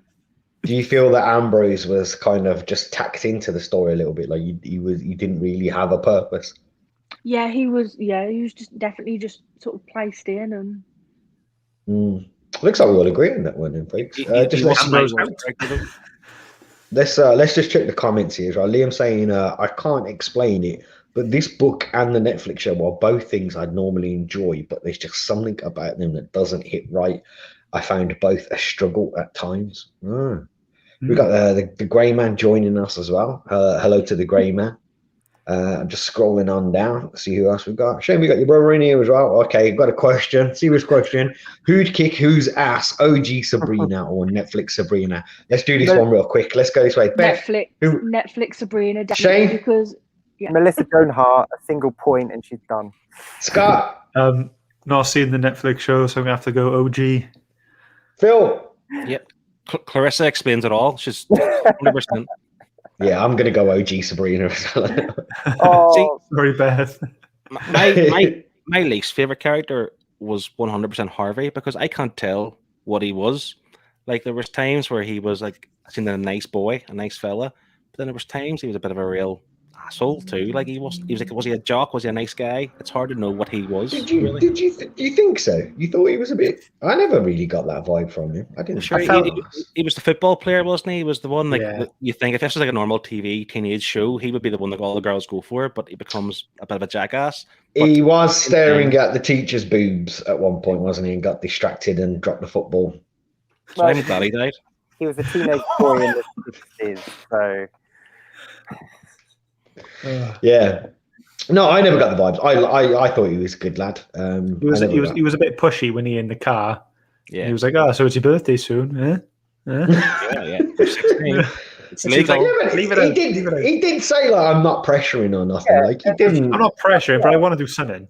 Do you feel that Ambrose was kind of just tacked into the story a little bit? Like he didn't really have a purpose? Yeah, he was. Yeah, he was just definitely just sort of placed in and. Looks like we all agree on that one, then, folks. Let's just check the comments here. Right? Liam saying, I can't explain it, but this book and the Netflix show are both things I'd normally enjoy, but there's just something about them that doesn't hit right. I found both a struggle at times. We got the Grey Man joining us as well. Hello to the Grey Man. I'm just scrolling on down, see who else we've got. Shane, we got your brother in here as well. Okay, got a question. Serious question. Who'd kick whose ass, OG Sabrina or Netflix Sabrina? Let's do this one real quick. Let's go this way. Netflix Sabrina, definitely. Shane? Because Melissa Joan Hart, a single point, and she's done. Scott? Not seeing the Netflix show, so I'm going to have to go OG. Phil? Yep. Clarissa explains it all. She's 100%. Yeah, I'm going to go OG Sabrina as well. Oh, Sorry, Beth. My least favorite character was 100% Harvey, because I can't tell what he was. Like, there was times where he was like, I seen a nice boy, a nice fella, but then there was times he was a bit of a real asshole too. Like he was like, was he a jock? Was he a nice guy? It's hard to know what he was. Do you think so? You thought he was a bit? I never really got that vibe from him. I didn't. Sure, he was the football player, wasn't he? He was the one that you think if this was like a normal TV teenage show, he would be the one that all the girls go for, but he becomes a bit of a jackass. He was staring at the teacher's boobs at one point, wasn't he? And got distracted and dropped the football. So I'm glad he died. He was a teenage boy in the 60s, so. Yeah, no, I never got the vibes. I thought he was a good lad. He was a bit pushy when he in the car. Yeah, he was like, "Oh, so it's your birthday soon, eh?" Yeah. 16. It's legal. He did say like, "I'm not pressuring or nothing." Yeah. Like he didn't. I'm not pressuring, but I want to do something.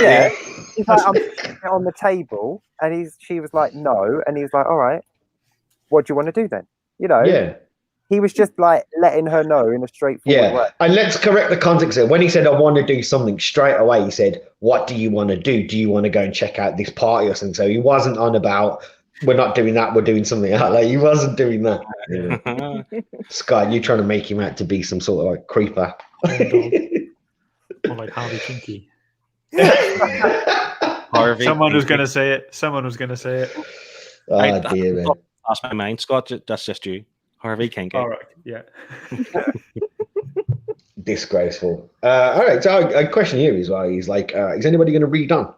Yeah, he's like, I'm putting it on the table, and she was like, "No," and he was like, "All right, what do you want to do then?" Yeah. He was just like letting her know in a straightforward way. And let's correct the context there. When he said, I want to do something, straight away he said, what do you want to do? Do you want to go and check out this party or something? So he wasn't on about, we're not doing that, we're doing something else. Like, he wasn't doing that. Scott, you're trying to make him out to be some sort of like creeper. Or like Harvey Kinky. Harvey. Someone was going to say it. Oh, dear, man. That's my mind, Scott. That's just you. Harvey Kinky. All right, yeah. Disgraceful. All right, so a question here is why he's like, is anybody going to read on?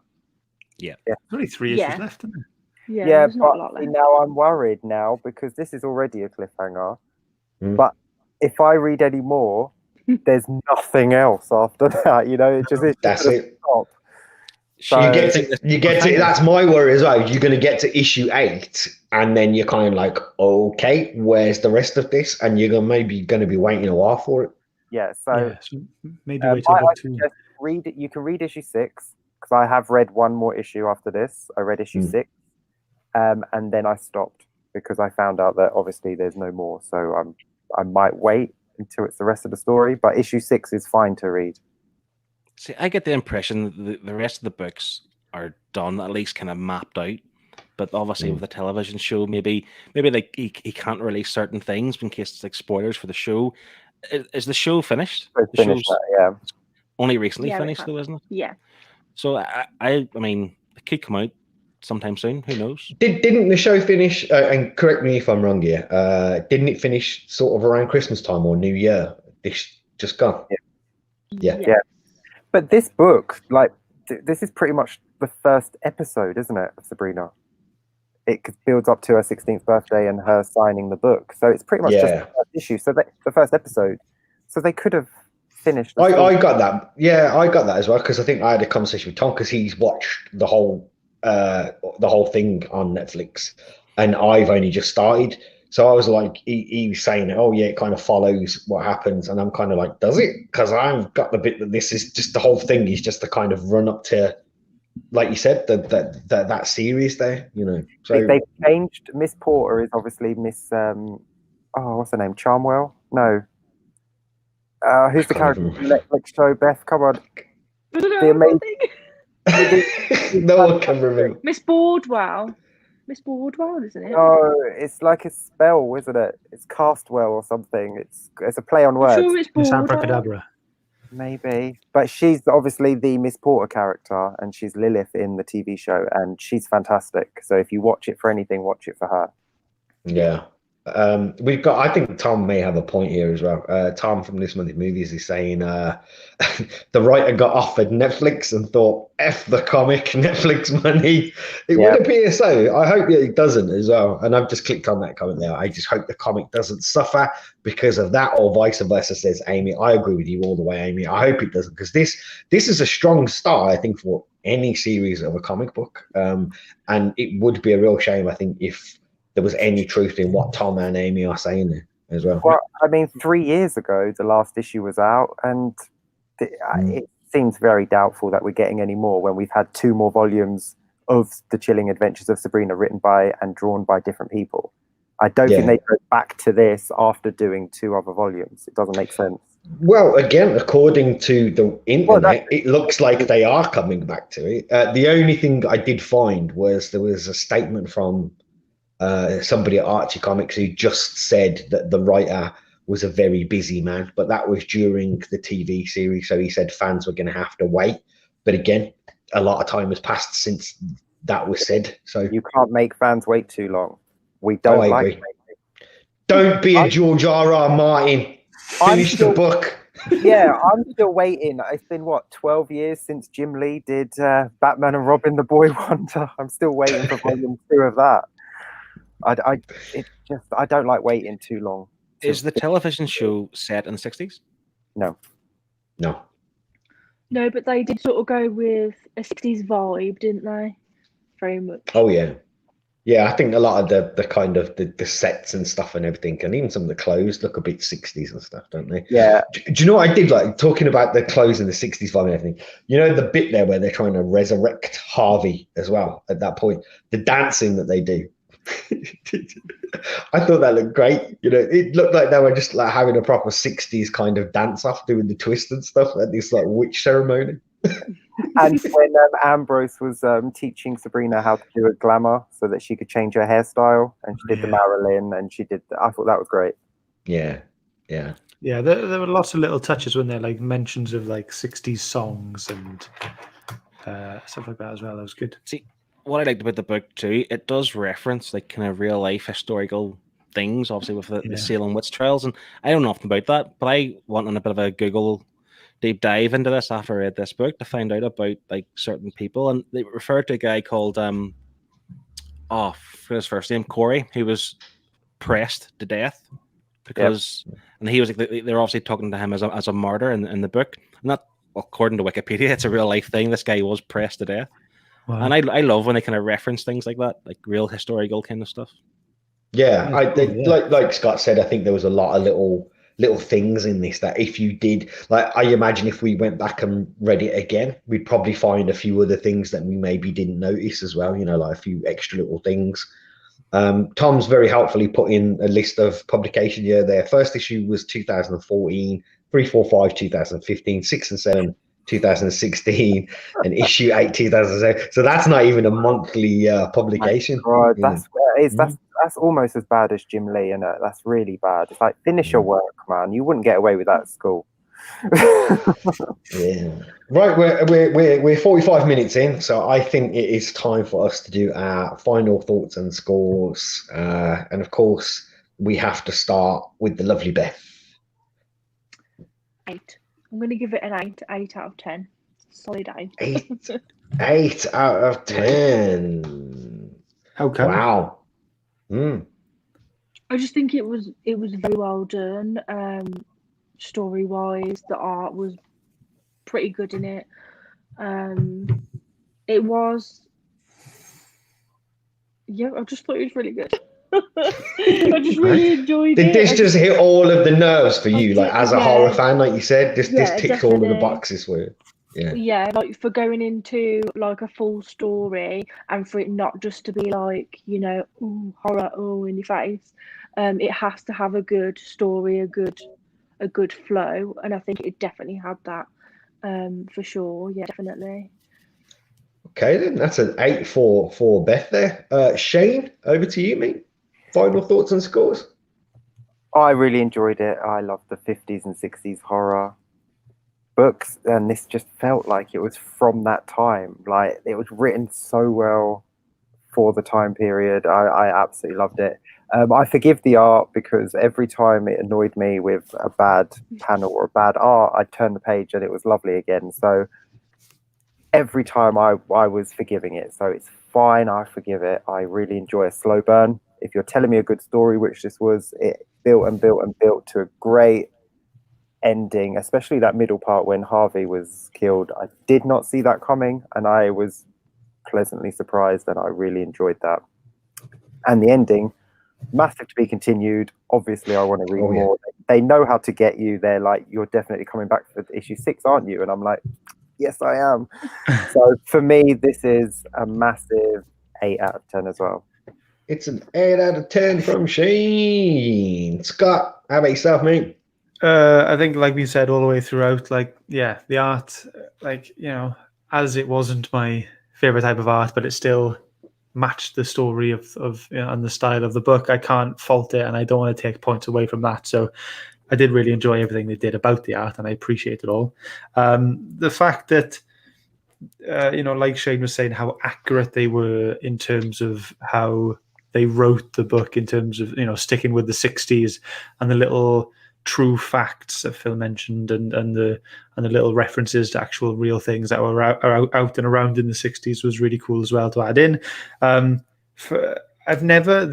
Yeah. There's only 3 issues left, isn't there? Yeah, there's not a lot but left. now I'm worried now because this is already a cliffhanger. Mm. But if I read any more, there's nothing else after that. It just That's it. Stop. So you get to that's my worry as well. You're going to get to issue 8, and then you're kind of like, okay, where's the rest of this? And you're maybe going to be waiting a while for it. yeah, so maybe wait till book 2. suggest read it. You can read issue 6 because I have read one more issue after this. I read issue 6, and then I stopped because I found out that obviously there's no more. So I might wait until it's the rest of the story. But issue 6 is fine to read. See, I get the impression that the rest of the books are done, at least kind of mapped out. But obviously, with the television show, maybe like he can't release certain things in case it's like spoilers for the show. Is the show finished? It's The finished, show's yeah. only recently Yeah, it finished, has. though, isn't it? Yeah. So I mean, it could come out sometime soon. Who knows? Didn't the show finish? And correct me if I'm wrong here. Didn't it finish sort of around Christmas time or New Year? This just gone. Yeah. But this book, like, this is pretty much the first episode, isn't it, of Sabrina? It builds up to her 16th birthday and her signing the book. So it's pretty much just the first issue. So the first episode. So they could have finished. I got that. Yeah, I got that as well because I think I had a conversation with Tom because he's watched the whole thing on Netflix, and I've only just started. So I was like, he was saying, oh yeah, it kind of follows what happens, and I'm kind of like, does it? Because I've got the bit that this is just the whole thing is just the kind of run up to, like you said, that series there, you know. So they've changed. Miss Porter is obviously Miss what's her name? Charmwell? No. Who's the character from the Netflix show? Beth, come on. The amazing. no one can remember. Miss Boardwell. Miss Boardwell, isn't it? No, it's like a spell, isn't it? It's Castwell or something. It's a play on words. I'm sure it's Miss Boardwell. Abracadabra. Maybe, but she's obviously the Miss Porter character, and she's Lilith in the TV show, and she's fantastic. So if you watch it for anything, watch it for her. Yeah. We've got, I think Tom may have a point here as well. Tom from This Month in Movies is saying the writer got offered Netflix and thought, F the comic, Netflix money. It would appear so. I hope that it doesn't as well. And I've just clicked on that comment there. I just hope the comic doesn't suffer because of that, or vice versa, says Amy. I agree with you all the way, Amy. I hope it doesn't, because this is a strong start, I think, for any series of a comic book. And it would be a real shame, I think, if there was any truth in what Tom and Amy are saying there as well. Well, I mean, 3 years ago, the last issue was out, and it seems very doubtful that we're getting any more when we've had 2 more volumes of The Chilling Adventures of Sabrina written by and drawn by different people. I don't think they go back to this after doing 2 other volumes. It doesn't make sense. Well, again, according to the internet, it looks like they are coming back to it. The only thing I did find was there was a statement from somebody at Archie Comics who just said that the writer was a very busy man, but that was during the TV series. So he said fans were going to have to wait. But again, a lot of time has passed since that was said. So you can't make fans wait too long. We don't like it. Don't be a George R.R. Martin. Finish the book. Yeah, I'm still waiting. It's been, 12 years since Jim Lee did Batman and Robin, the Boy Wonder. I'm still waiting for volume 2 of that. I don't like waiting too long. Is the television show set in the 60s? No. No, but they did sort of go with a 60s vibe, didn't they? Very much. Oh yeah. Yeah, I think a lot of the kind of the sets and stuff and everything, and even some of the clothes look a bit 60s and stuff, don't they? Yeah. Do you know what I did like talking about the clothes in the 60s vibe and everything? You know the bit there where they're trying to resurrect Harvey as well at that point, the dancing that they do. I thought that looked great. You know, it looked like they were just like having a proper 60s kind of dance off, doing the twist and stuff at this like witch ceremony. And when Ambrose was teaching Sabrina how to do a glamour so that she could change her hairstyle, and she did the Marilyn, and she did. I thought that was great. Yeah. There were lots of little touches when there, like mentions of like 60s songs and stuff like that as well. That was good. See, what I liked about the book too, it does reference like kind of real life historical things, obviously with the Salem witch trials, and I don't know nothing about that, but I went on a bit of a Google deep dive into this after I read this book to find out about like certain people, and they referred to a guy called for his first name, Corey, who was pressed to death because and he was like they're obviously talking to him as a martyr in the book, and according to Wikipedia, it's a real life thing. This guy was pressed to death. Wow. And I love when they kind of reference things like that, like real historical kind of stuff. Yeah, That's cool, yeah. like Scott said, I think there was a lot of little things in this that if you did, like, I imagine if we went back and read it again, we'd probably find a few other things that we maybe didn't notice as well, like a few extra little things. Tom's very helpfully put in a list of publication year there. First issue was 2014, 3, 4, 5, 2015, 6 and 7, 2016, and issue 8, 2007. So that's not even a monthly publication. Right, that's almost as bad as Jim Lee, and that's really bad. It's like, finish your work, man. You wouldn't get away with that at school. Yeah. Right, we're 45 minutes in, so I think it is time for us to do our final thoughts and scores. And of course, we have to start with the lovely Beth. 8. I'm going to give it an 8 out of 10. Solid 8. 8 out of 10. How come? Wow. I just think it was very well done. Story wise, the art was pretty good in it. It was, I just thought it was really good. I just really enjoyed Did it. this just hit all of the nerves for you, like as a horror fan, like you said? This ticks all of the definitely. boxes for you. Yeah, like for going into like a full story and for it not just to be like, ooh, horror, oh, in your face. It has to have a good story, a good flow, and I think it definitely had that, for sure. Yeah, definitely. Okay, then that's an 8 for Beth there. Shane, over to you, mate. Final thoughts and scores. I really enjoyed it. I loved the 50s and 60s horror books, and this just felt like it was from that time. Like, it was written so well for the time period. I absolutely loved it. I forgive the art because every time it annoyed me with a bad panel or a bad art, I'd turn the page and it was lovely again. So every time I was forgiving it. So it's fine. I forgive it. I really enjoy a slow burn. If you're telling me a good story, which this was, it built and built and built to a great ending, especially that middle part when Harvey was killed. I did not see that coming, and I was pleasantly surprised, and I really enjoyed that. And the ending, massive to be continued. Obviously, I want to read more. They know how to get you. They're like, you're definitely coming back for issue 6, aren't you? And I'm like, yes, I am. So for me, this is a massive 8 out of 10 as well. It's an 8 out of 10 from Shane. Scott, how about yourself, mate? I think, like we said all the way throughout, like, yeah, the art, like, as it wasn't my favorite type of art, but it still matched the story of and the style of the book. I can't fault it, and I don't want to take points away from that. So I did really enjoy everything they did about the art, and I appreciate it all. The fact that, like Shane was saying, how accurate they were in terms of how they wrote the book, in terms of, sticking with the 60s and the little true facts that Phil mentioned, and the little references to actual real things that were out and around in the 60s was really cool as well to add in. The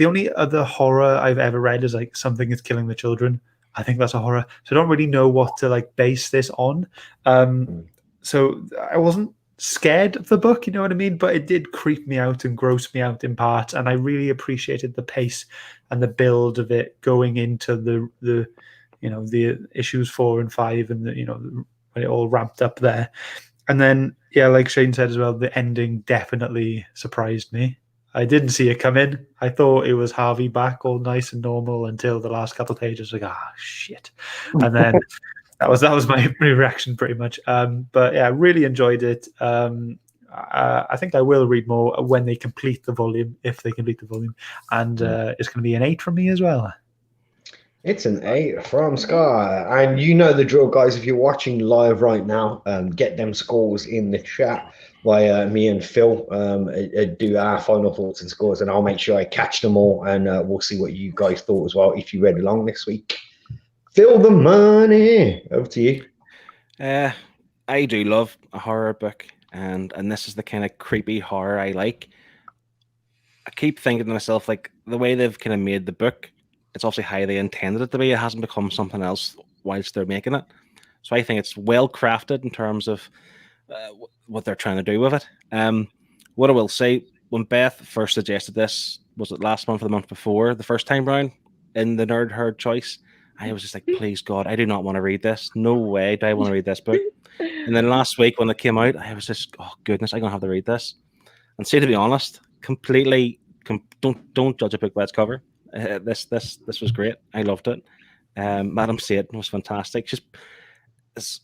only other horror I've ever read is like Something is Killing the Children. I think that's a horror, so I don't really know what to like base this on. So I wasn't scared of the book, you know what I mean? But it did creep me out and gross me out in parts, and I really appreciated the pace and the build of it going into the issues 4 and 5, and when it all ramped up there. And then, like Shane said as well, the ending definitely surprised me. I didn't see it come in. I thought it was Harvey back all nice and normal until the last couple of pages. Like, shit. And then that was my reaction pretty much. But yeah, I really enjoyed it. I think I will read more when they complete the volume, if they complete the volume. And it's going to be an 8 from me as well. It's an 8 from Scott. And you know the drill, guys. If you're watching live right now, get them scores in the chat by me and Phil. Do our final thoughts and scores, and I'll make sure I catch them all, and we'll see what you guys thought as well if you read along this week. Phil the money. Over to you. I do love a horror book, and this is the kind of creepy horror I like. I keep thinking to myself, like, the way they've kind of made the book, it's obviously how they intended it to be. It hasn't become something else whilst they're making it. So I think it's well crafted in terms of what they're trying to do with it. What I will say, when Beth first suggested this, was it last month or the month before, the first time round in the Nerd Herd choice, I was just like, please God, I do not want to read this. No way do I want to read this book. And then last week when it came out, I was just, oh goodness, I'm gonna have to read this. And see, to be honest, completely don't judge a book by its cover. This was great. I loved it. Madam Satan was fantastic. It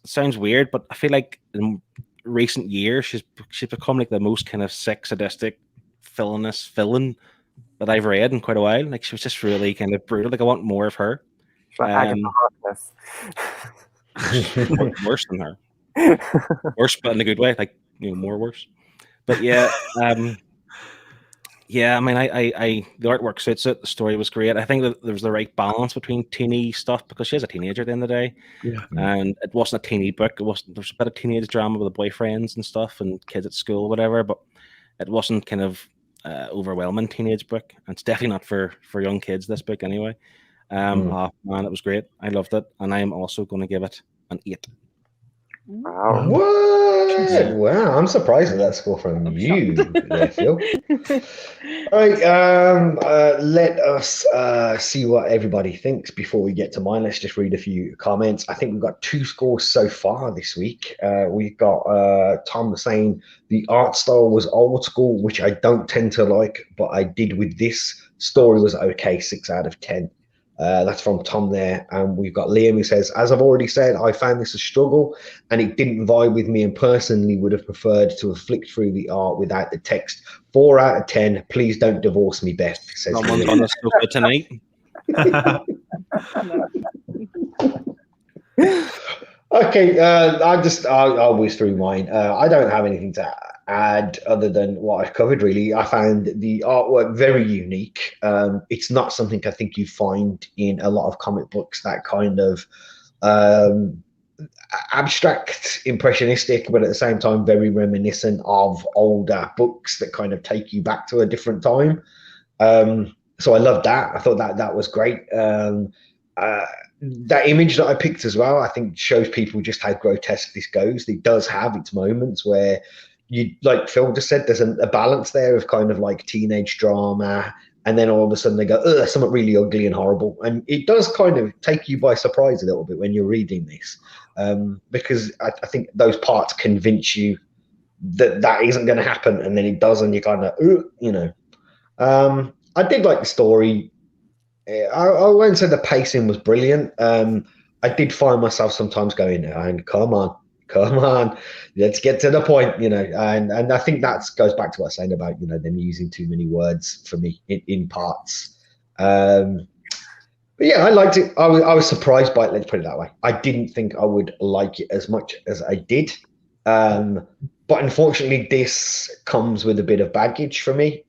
sounds weird, but I feel like in recent years she's become like the most kind of sick, sadistic, villainous villain that I've read in quite a while. Like, she was just really kind of brutal. Like, I want more of her. Like Agatha Harkness. Worse than her. Worse, but in a good way. Like, more worse. But yeah, yeah. I mean, I the artwork suits it. The story was great. I think that there was the right balance between teeny stuff, because she is a teenager at the end of the day. Yeah. And it wasn't a teeny book. There was a bit of teenage drama with the boyfriends and stuff and kids at school, whatever. But it wasn't kind of overwhelming teenage book. And it's definitely not for young kids, this book anyway. Oh man, it was great. I loved it, and I am also going to give it an 8. Wow. What? Wow, I'm surprised at that score from you, there, Phil. All right, let us see what everybody thinks before we get to mine. Let's just read a few comments. I think we've got 2 scores so far this week. We've got Tom saying the art style was old school, which I don't tend to like, but I did with this. Story was okay, 6 out of 10. That's from Tom there. And we've got Liam who says, as I've already said, I found this a struggle and it didn't vibe with me, and personally would have preferred to have flicked through the art without the text. 4 out of 10. Please don't divorce me, Beth, says Someone's on the sofa tonight. Okay, I'll whiz through mine. I don't have anything to add other than what I've covered, really. I found the artwork very unique. It's not something I think you find in a lot of comic books, that kind of abstract, impressionistic, but at the same time very reminiscent of older books that kind of take you back to a different time. So I loved that. I thought that was great. That image that I picked as well, I think shows people just how grotesque this goes. It does have its moments where you, like Phil just said, there's a balance there of kind of like teenage drama, and then all of a sudden they go, ugh, something really ugly and horrible. And it does kind of take you by surprise a little bit when you're reading this, because I think those parts convince you that isn't going to happen, and then it does, and you kind of, I did like the story. I won't say the pacing was brilliant. I did find myself sometimes going, and come on, let's get to the point, and I think that goes back to what I was saying about, them using too many words for me in parts. But yeah, I liked it. I was surprised by it, let's put it that way. I didn't think I would like it as much as I did. But unfortunately, this comes with a bit of baggage for me,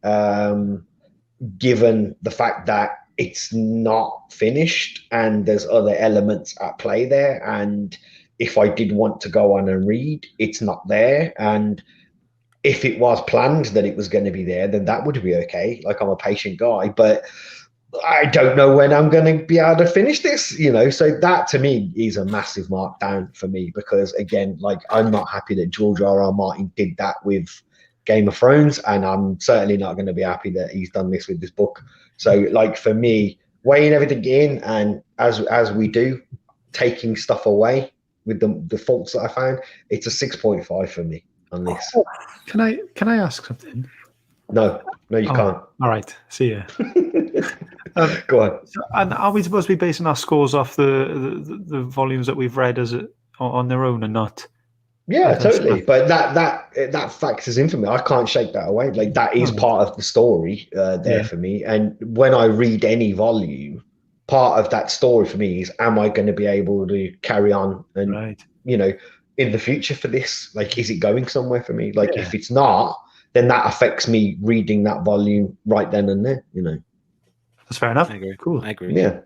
given the fact that it's not finished and there's other elements at play there. And if I did want to go on and read, it's not there. And if it was planned that it was going to be there, then that would be okay. Like, I'm a patient guy, but I don't know when I'm going to be able to finish this, so that to me is a massive markdown for me, because again, like, I'm not happy that George R.R. Martin did that with Game of Thrones, and I'm certainly not going to be happy that he's done this with this book. So, like, for me, weighing everything in, and as we do, taking stuff away with the faults that I found, it's a 6.5 for me on this. Can I ask something? No, you can't. All right, see ya. Go on. And are we supposed to be basing our scores off the volumes that we've read on their own and not? Yeah, totally. But that factors in for me. I can't shake that away. Like, that is part of the story for me. And when I read any volume, part of that story for me is, am I going to be able to carry on and in the future for this? Like, is it going somewhere for me? Like, if it's not, then that affects me reading that volume right then and there. That's fair enough. I agree. Cool. I agree. Yeah.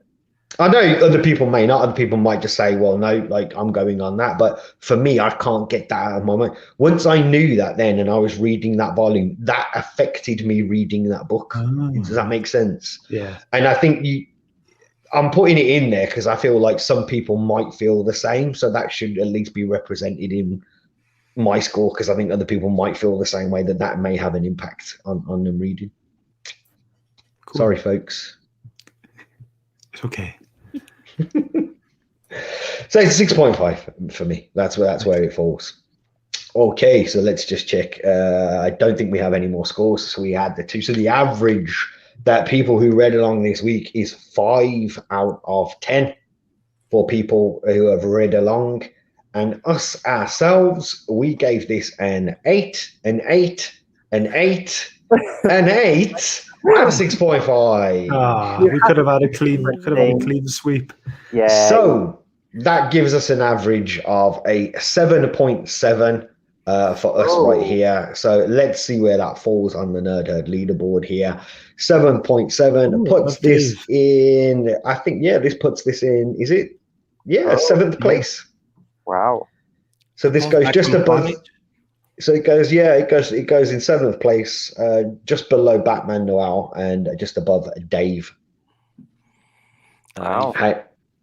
I know other people may not. Other people might just say, well, no, like, I'm going on that. But for me, I can't get that out of my mind. Once I knew that then, and I was reading that volume, that affected me reading that book. Does that make sense? Yeah. And I think I'm putting it in there because I feel like some people might feel the same, so that should at least be represented in my score because I think other people might feel the same way that may have an impact on them reading. Cool. Sorry, folks. It's okay. So it's 6.5 for me. That's where it falls. Okay, so let's just check. I don't think we have any more scores, so we add the 2. So the average that people who read along this week is 5 out of 10 for people who have read along. And us ourselves, we gave this an 8, an 8, an 8, an 8, and 6.5. We could have had a clean sweep. Yeah. So that gives us an average of a 7.7 for us right here. So let's see where that falls on the Nerd Herd leaderboard here. 7.7 puts this in, I think, this puts this in, is it? Yeah, 7th place. Wow. So this goes just above. So it goes in 7th place, just below Batman Noel and just above Dave. Wow.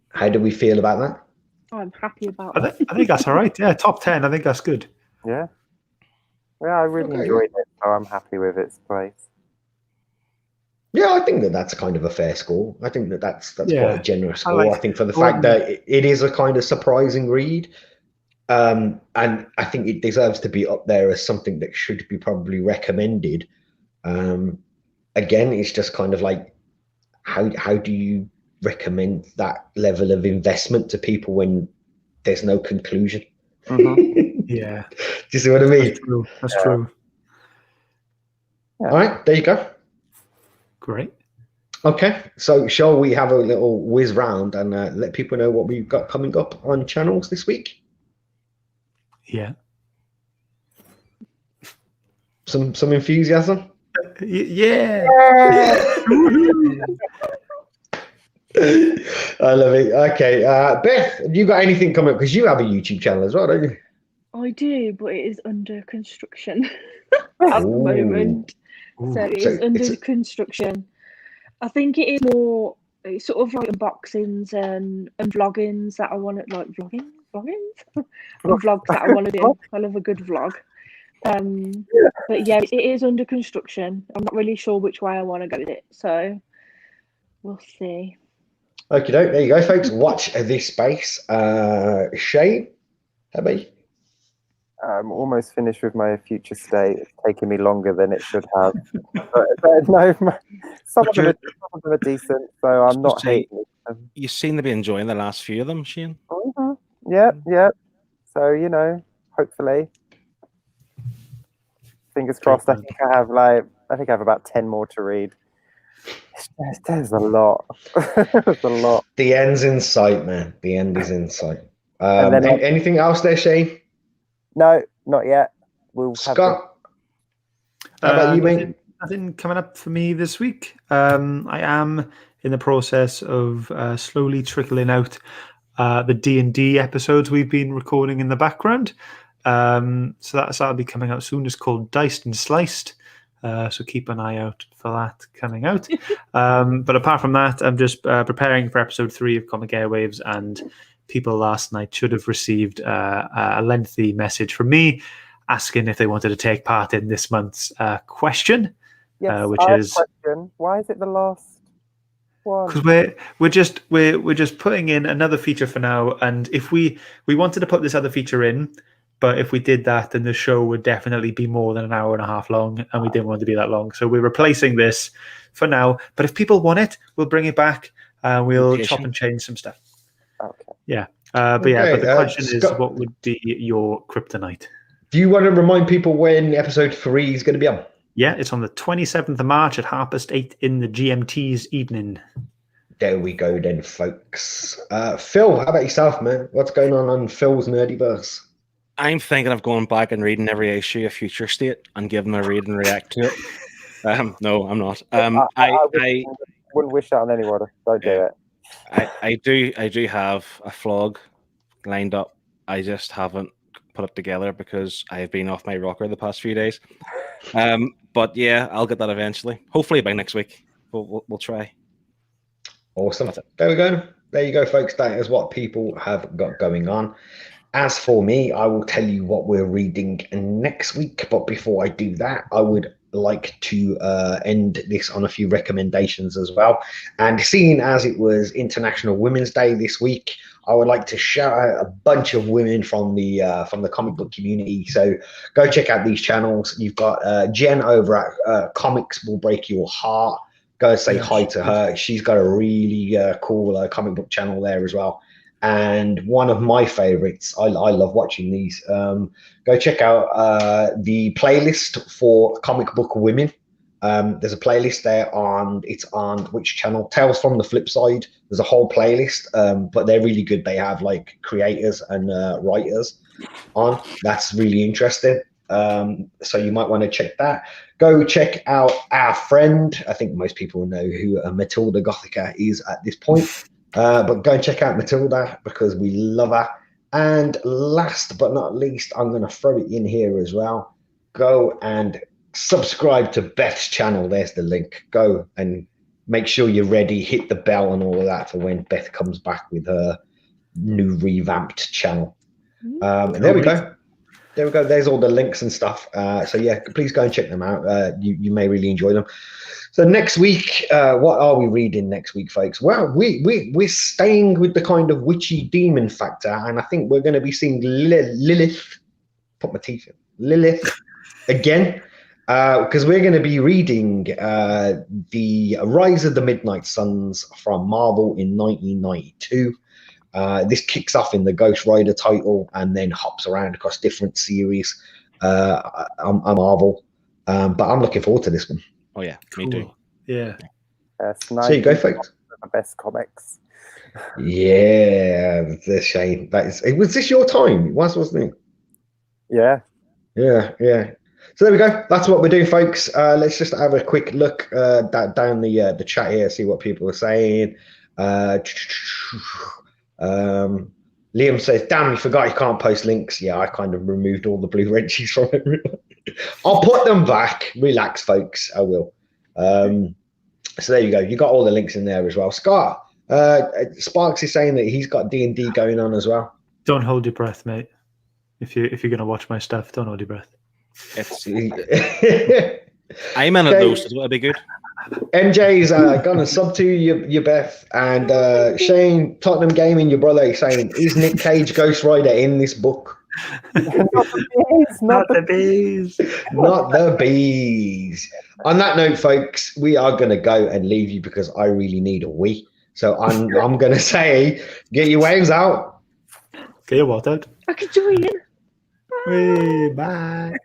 How do we feel about that? I'm happy about it. I think that's all right. Yeah, top 10. I think that's good. Yeah. Yeah, I really enjoyed it, so I'm happy with its place. Yeah, I think that's kind of a fair score. I think that's quite a generous score. I think for the fact that it is a kind of surprising read. And I think it deserves to be up there as something that should be probably recommended. Again, it's just kind of like, how do you recommend that level of investment to people when there's no conclusion? Mm-hmm. Yeah. Do you see what I mean? That's true. Yeah. All right, there you go. Great. Okay, so shall we have a little whiz round and let people know what we've got coming up on channels this week? Yeah. Some enthusiasm? Yeah. I love it. Okay, Beth, have you got anything coming up? Because you have a YouTube channel as well, don't you? I do, but it is under construction at the moment. So it is under construction. I think it is more, it's sort of like unboxings and vloggings that I want to, like vloggings and vlogs that I want to do. I love a good vlog. But yeah, it is under construction. I'm not really sure which way I want to go with it, so we'll see. Okay, there you go, folks. Watch this space. Shane, how about you? I'm almost finished with my future state. It's taking me longer than it should have. but no, some of them are decent, so I'm not hating it. You seem to be enjoying the last few of them, Shane. Mm-hmm. Yeah. So, hopefully, fingers crossed. I think I have about 10 more to read. There's a lot. There's a lot. The end's in sight, man. The end is in sight. Anything else there, Shane? No, not yet. Scott, how about you, mate? Nothing coming up for me this week. I am in the process of slowly trickling out the D&D episodes we've been recording in the background. So that'll be coming out soon. It's called Diced and Sliced. So keep an eye out for that coming out. But apart from that, I'm just preparing for episode 3 of Comic Airwaves, and people last night should have received a lengthy message from me asking if they wanted to take part in this month's question. Yes, which is question. Why is it the last one? Because we're just putting in another feature for now, and if we wanted to put this other feature in, but if we did that, then the show would definitely be more than an hour and a half long, and we didn't want it to be that long. So we're replacing this for now. But if people want it, we'll bring it back. We'll chop and change some stuff. Okay. Yeah. But the question is, what would be your kryptonite? Do you want to remind people when episode 3 is going to be on? Yeah, it's on the 27th of March at 8:30 in the GMT's evening. There we go then, folks. Phil, how about yourself, man? What's going on Phil's Nerdyverse? I'm thinking of going back and reading every issue of Future State and giving a read and react to it. No, I'm not. I wouldn't wish that on anyone. Don't do it. I do have a vlog lined up. I just haven't put it together because I've been off my rocker the past few days. But yeah, I'll get that eventually. Hopefully by next week. We'll try. Awesome. There we go. There you go, folks. That is what people have got going on. As for me, I will tell you what we're reading next week. But before I do that, I would like to end this on a few recommendations as well. And seeing as it was International Women's Day this week, I would like to shout out a bunch of women from the comic book community. So go check out these channels. You've got Jen over at Comics Will Break Your Heart. Go say hi to her. She's got a really cool comic book channel there as well. And one of my favorites, I love watching these. Go check out the playlist for comic book women. There's a playlist there it's on which channel? Tales from the Flip Side. There's a whole playlist, but they're really good. They have like creators and writers on. That's really interesting. So you might want to check that. Go check out our friend. I think most people know who Matilda Gothica is at this point. But go and check out Matilda because we love her. And last but not least, I'm going to throw it in here as well. Go and subscribe to Beth's channel. There's the link. Go and make sure you're ready. Hit the bell and all of that for when Beth comes back with her new revamped channel. And there we go. There we go. There's all the links and stuff. So yeah, please go and check them out. You may really enjoy them. So next week, what are we reading next week, folks? Well, we're staying with the kind of witchy demon factor, and I think we're going to be seeing Lilith. Put my teeth in. Lilith again, because we're going to be reading the Rise of the Midnight Suns from Marvel in 1992. This kicks off in the Ghost Rider title and then hops around across different series on Marvel. But I'm looking forward to this one. Oh yeah, Cool. me too. Yeah. So you go, folks. The best comics. Yeah, the shame. Was this your time? It wasn't it? Yeah. Yeah. So there we go. That's what we're doing, folks. Let's just have a quick look down the chat here, see what people are saying. Liam says, damn, you forgot you can't post links. Yeah, I kind of removed all the blue wrenches from it. I'll put them back. Relax, folks. I will. So there you go. You got all the links in there as well. Scott, Sparks is saying that he's got D&D going on as well. Don't hold your breath, mate. If you're gonna watch my stuff, don't hold your breath. I'm in a dose as well. It'll be good. MJ's gonna sub to you, Beth, and Shane Tottenham Gaming, your brother, is saying, is Nick Cage Ghost Rider in this book? Not the bees. Not the bees. On that note, folks, we are gonna go and leave you because I really need a wee. So I'm gonna say, get your waves out. Get your water out. I could join in. Bye.